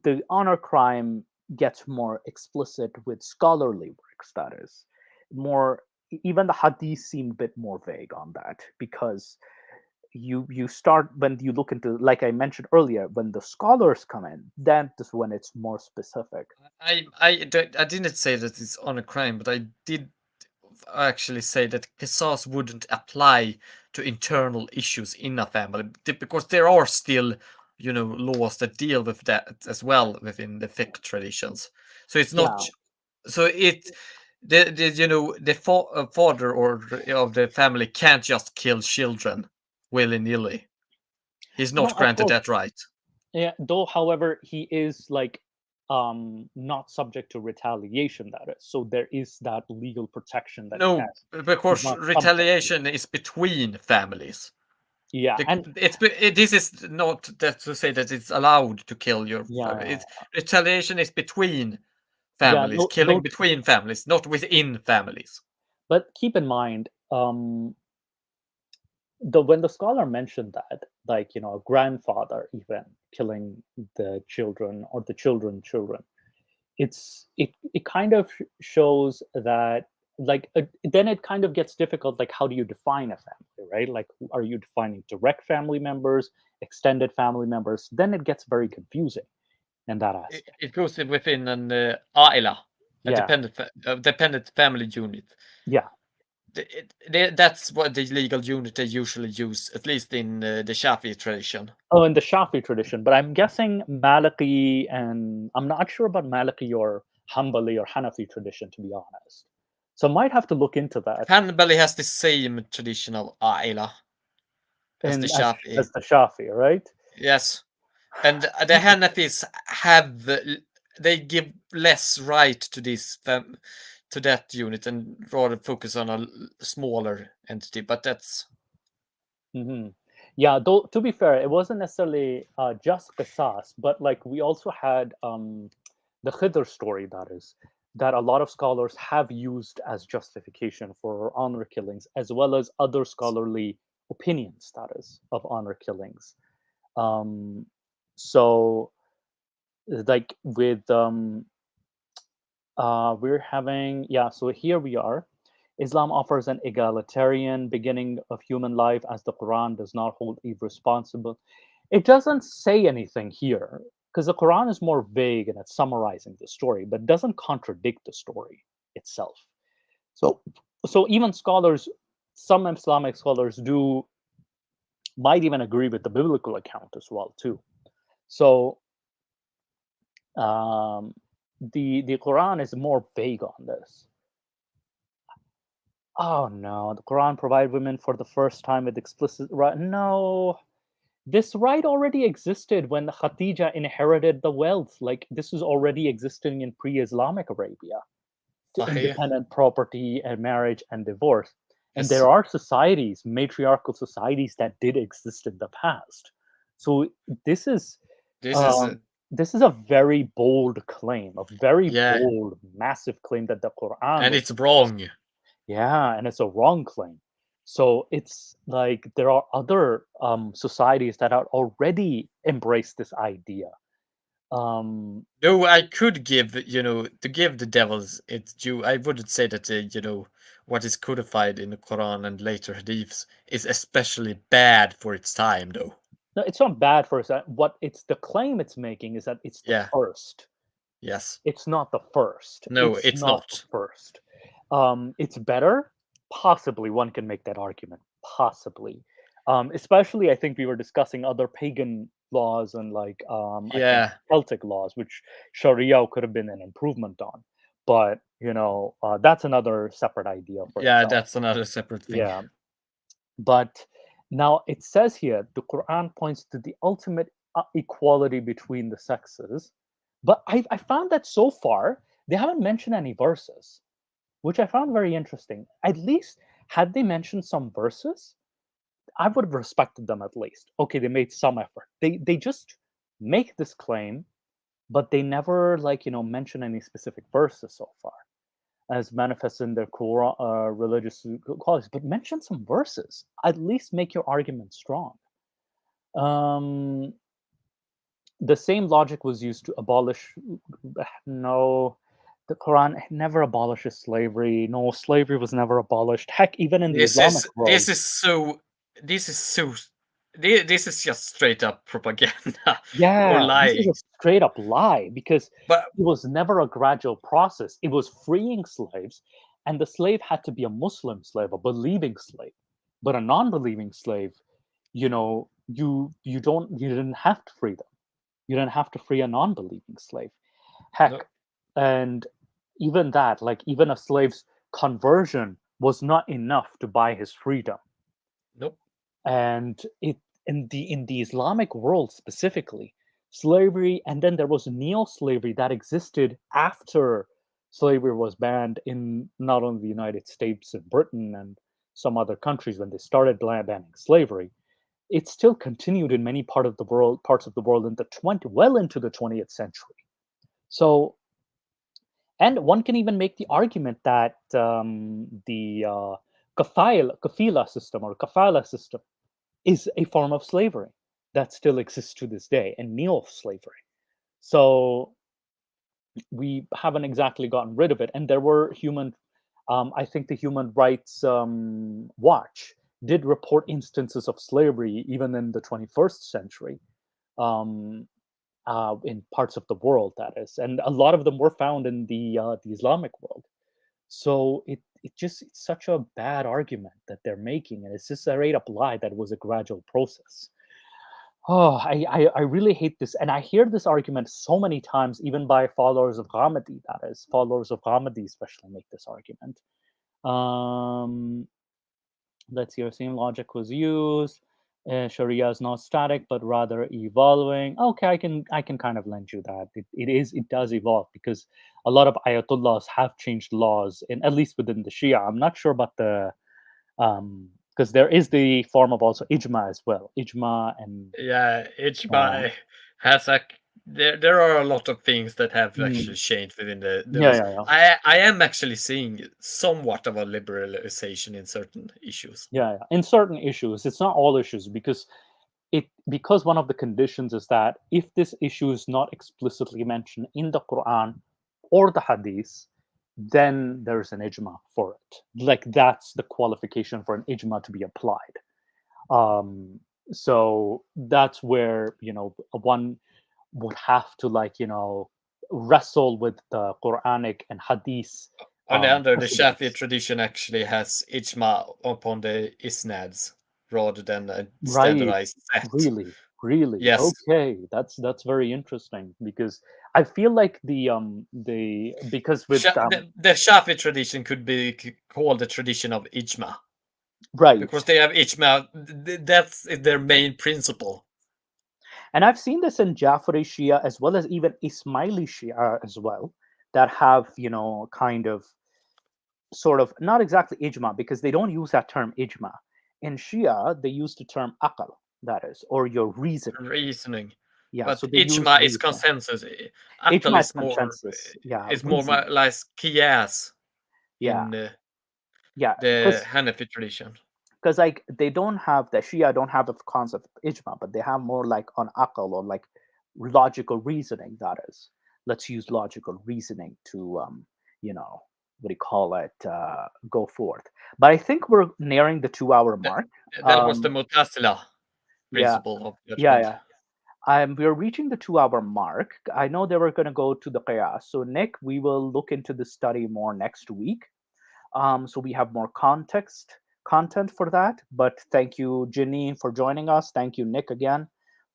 Speaker 5: The honor crime gets more explicit with scholarly works. That is more. Even the hadith seem a bit more vague on that, because you start, when you look into, like I mentioned earlier, when the scholars come in, then is when it's more specific.
Speaker 3: I didn't say that it's on a crime, but I did actually say that qisas wouldn't apply to internal issues in a family, because there are still laws that deal with that as well within the fiqh traditions. So it's not so it the father or of the family can't just kill children willy-nilly. He's
Speaker 5: No,
Speaker 3: not
Speaker 5: of
Speaker 3: granted
Speaker 5: course.
Speaker 3: that right.
Speaker 5: Yeah, though, however, he is like not subject to retaliation. That is, so there is that legal protection that he
Speaker 3: No,
Speaker 5: has. He's
Speaker 3: because
Speaker 5: not subject to it.
Speaker 3: retaliation is between families.
Speaker 5: Yeah, and
Speaker 3: This is not that to say that it's allowed to kill your
Speaker 5: yeah,
Speaker 3: family. Retaliation is between
Speaker 5: yeah.
Speaker 3: families, killing
Speaker 5: Though,
Speaker 3: between families, not within families.
Speaker 5: but keep in mind, when the scholar mentioned that, like, a grandfather even killing the children, or the children, it kind of shows that, like, then it kind of gets difficult, like, how do you define a family, right? Like, are you defining direct family members, extended family members? Then it gets very confusing in that aspect.
Speaker 3: It goes within an aila, a
Speaker 5: Yeah,
Speaker 3: dependent family unit.
Speaker 5: yeah.
Speaker 3: That's what the legal unit they usually use, at least in the Shafi tradition.
Speaker 5: Oh, in the Shafi tradition, but I'm guessing Maliki, and I'm not sure about Maliki or Hanbali or Hanafi tradition, to be honest. So might have to look into that.
Speaker 3: Hanbali has the same traditional aila as the
Speaker 5: And
Speaker 3: Shafi.
Speaker 5: as the Shafi, right?
Speaker 3: Yes. And the Hanafis they give less right to to that unit, and rather focus on a smaller entity. But that's
Speaker 5: Hmm. Yeah, though, to be fair, it wasn't necessarily just Qisas, but like we also had the Khidr story, that is, that a lot of scholars have used as justification for honor killings, as well as other scholarly opinions, that is, of honor killings. Um, so, like with we're having, yeah, so here we are. Islam offers an egalitarian beginning of human life, as the Quran does not hold Eve responsible. It doesn't say anything here, because the Quran is more vague and it's summarizing the story, but doesn't contradict the story itself. So, so even scholars, some Islamic scholars might even agree with the biblical account as well too. So um, the Quran is more vague on this. Oh no, the Quran provided women for the first time with explicit right. No, this right already existed when Khatija inherited the wealth. Like this is already existing in pre-Islamic Arabia. To
Speaker 3: Sahih.
Speaker 5: independent property and marriage and divorce. And
Speaker 3: Yes.
Speaker 5: there are societies, matriarchal societies that did exist in the past. So this is
Speaker 3: This is
Speaker 5: um, this is a very bold claim, a very
Speaker 3: yeah,
Speaker 5: bold, massive claim that the Quran
Speaker 3: and
Speaker 5: was
Speaker 3: it's wrong.
Speaker 5: yeah, and it's a wrong claim. So it's like there are other societies that are already embraced this idea.
Speaker 3: Though I could give, to give the devils its due, I wouldn't say that, what is codified in the Quran and later hadiths is especially bad for its time, though.
Speaker 5: No, it's not bad for us. What it's the claim it's making is that it's the
Speaker 3: Yeah.
Speaker 5: first.
Speaker 3: Yes.
Speaker 5: It's not the first.
Speaker 3: No,
Speaker 5: It's
Speaker 3: it's
Speaker 5: not the
Speaker 3: not.
Speaker 5: first. It's better. Possibly one can make that argument. Possibly. Especially, I think we were discussing other pagan laws and like I think
Speaker 3: Yeah.
Speaker 5: Celtic laws, which Sharia could have been an improvement on. But that's another separate idea for
Speaker 3: Yeah,
Speaker 5: itself.
Speaker 3: that's another separate thing.
Speaker 5: Yeah. But now it says here the Quran points to the ultimate equality between the sexes. But I found that so far they haven't mentioned any verses, which I found very interesting. At least had they mentioned some verses, I would have respected them at least. Okay, they made some effort. They just make this claim, but they never mention any specific verses so far as manifest in their core religious qualities, but mention some verses. At least make your argument strong. Um, the same logic was used to abolish. No, the Quran never abolishes slavery. No, slavery was never abolished. Heck, even in the
Speaker 3: This
Speaker 5: Islamic
Speaker 3: is
Speaker 5: world.
Speaker 3: this is so this is so this is just straight up propaganda or
Speaker 5: Yeah, this is
Speaker 3: lying.
Speaker 5: a straight up lie because
Speaker 3: But
Speaker 5: it was never a gradual process. It was freeing slaves, and the slave had to be a Muslim slave, a believing slave. But a non-believing slave, you didn't have to free them. You didn't have to free a non-believing slave.
Speaker 3: no,
Speaker 5: Heck, and even that, like even a slave's conversion was not enough to buy his freedom.
Speaker 3: nope.
Speaker 5: And it in the Islamic world specifically, slavery, and then there was neo-slavery that existed after slavery was banned in not only the United States and Britain and some other countries when they started banning slavery. It still continued in many parts of the world in the 20th century. So, and one can even make the argument that the kafila system or kafala system is a form of slavery that still exists to this day and neo-slavery. So we haven't exactly gotten rid of it. And there were I think the Human Rights Watch did report instances of slavery even in the 21st century um, in parts of the world, that is. And a lot of them were found in the Islamic world. So it's such a bad argument that they're making, and it's just a straight up lie that it was a gradual process. Oh, I really hate this, and I hear this argument so many times, even by followers of Ghamidi. That is, followers of Ghamidi especially make this argument. Um, let's see, our same logic was used. Sharia is not static, but rather evolving. Okay, I can kind of lend you that. It does evolve because a lot of ayatollahs have changed laws, in at least within the Shia. I'm not sure about the because there is the form of also ijma as well, ijma and
Speaker 3: Yeah,
Speaker 5: uh,
Speaker 3: Ijma has there are a lot of things that have
Speaker 5: mm,
Speaker 3: actually changed within
Speaker 5: yeah,
Speaker 3: those.
Speaker 5: yeah, yeah.
Speaker 3: I am actually seeing somewhat of a liberalization in certain issues.
Speaker 5: Yeah, yeah. In certain issues, it's not all issues because one of the conditions is that if this issue is not explicitly mentioned in the Quran or the Hadith, then there's an ijma for it. Like that's the qualification for an ijma to be applied. Um, so that's where one would have to wrestle with the Quranic and Hadith
Speaker 3: On the other, the Shafi'i
Speaker 5: precedents.
Speaker 3: tradition actually has Ijma upon the Isnads rather than a
Speaker 5: Right.
Speaker 3: standardized set.
Speaker 5: Really, really.
Speaker 3: Yes,
Speaker 5: Okay. That's very interesting because I feel like because with
Speaker 3: The Shafi tradition could be called the tradition of ijma,
Speaker 5: right,
Speaker 3: because they have ijma. That's their main principle.
Speaker 5: and I've seen this in Jafari Shia as well as even Ismaili Shia as well, that have kind of sort of not exactly ijma, because they don't use that term ijma. In Shia, they use the term akal, that is, or your reasoning. Yeah,
Speaker 3: But
Speaker 5: so they use
Speaker 3: ijma is
Speaker 5: reasoning.
Speaker 3: consensus. Akal
Speaker 5: Ijma is
Speaker 3: is more
Speaker 5: consensus. Yeah,
Speaker 3: is more
Speaker 5: reasoning.
Speaker 3: like qiyas
Speaker 5: Yeah,
Speaker 3: in
Speaker 5: yeah,
Speaker 3: the Hanafi tradition.
Speaker 5: because like the Shia don't have the concept of ijma, but they have more like on akal, or like logical reasoning. That is, let's use logical reasoning to what do you call it, go forth. But I think we're nearing the 2 hour mark.
Speaker 3: That was the Mu'tazila
Speaker 5: Yeah,
Speaker 3: principle of
Speaker 5: yeah,
Speaker 3: judgment.
Speaker 5: yeah. We're reaching the 2 hour mark. I know they were going to go to the qiyas. So Nick, we will look into the study more next week. So we have more content for that. But thank you, Ginny, for joining us. Thank you, Nick,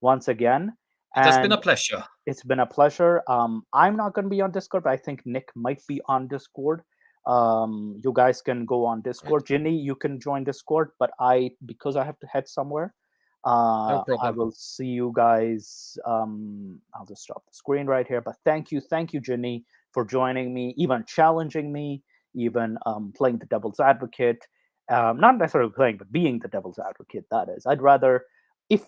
Speaker 5: once again.
Speaker 3: It has been a
Speaker 5: And
Speaker 3: pleasure.
Speaker 5: it's been a pleasure. I'm not going to be on Discord, but I think Nick might be on Discord. You guys can go on Discord. Ginny, you can join Discord, but because I have to head somewhere,
Speaker 3: No
Speaker 5: I
Speaker 3: problem.
Speaker 5: will see you guys. I'll just stop the screen right here. But thank you, Ginny, for joining me, even challenging me, even playing the devil's advocate. Not necessarily playing, but being the devil's advocate. That is, I'd rather, if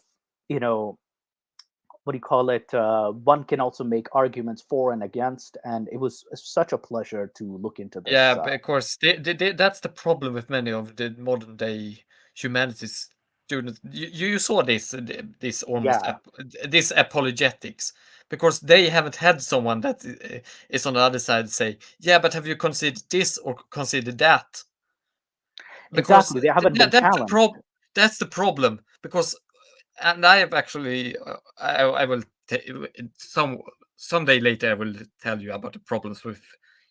Speaker 5: what do you call it? One can also make arguments for and against, and it was such a pleasure to look into this.
Speaker 3: Yeah, but of course, that's the problem with many of the modern day humanities students. You saw this almost
Speaker 5: Yeah,
Speaker 3: this apologetics, because they haven't had someone that is on the other side say, yeah, but have you considered this or considered that? Because
Speaker 5: exactly. They haven't been
Speaker 3: that's the
Speaker 5: challenged.
Speaker 3: That's the problem. Because, and I have actually, I will someday later I will tell you about the problems with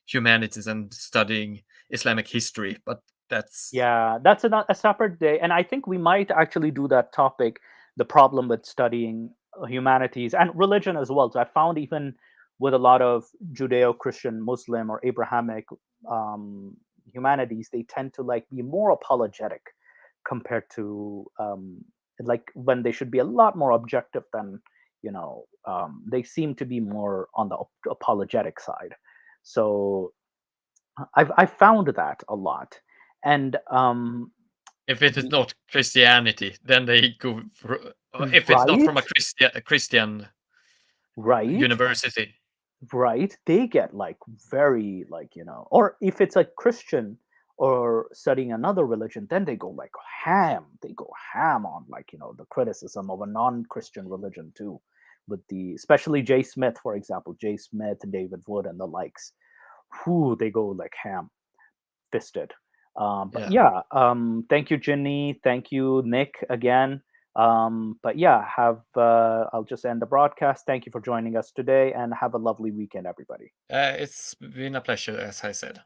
Speaker 3: humanities and studying Islamic history. But that's
Speaker 5: Yeah, that's a separate day, and I think we might actually do that topic, the problem with studying humanities and religion as well. So I found even with a lot of Judeo-Christian, Muslim, or Abrahamic um, humanities, they tend to like be more apologetic compared to like when they should be a lot more objective than they seem to be more on the apologetic side. So I found that a lot. And
Speaker 3: if it is not Christianity, then they go for, if it's not from
Speaker 5: right,
Speaker 3: a Christian
Speaker 5: right,
Speaker 3: university.
Speaker 5: right, they get like very like or if it's a Christian or studying another religion, then they go like ham. They go ham on like the criticism of a non-Christian religion too, with the especially Jay Smith, for example, Jay Smith, David Wood, and the likes. Who they go like ham fisted. But yeah, thank you, Ginny. Thank you, Nick, again. But yeah, I'll just end the broadcast. Thank you for joining us today, and have a lovely weekend, everybody.
Speaker 3: It's been a pleasure, as I said.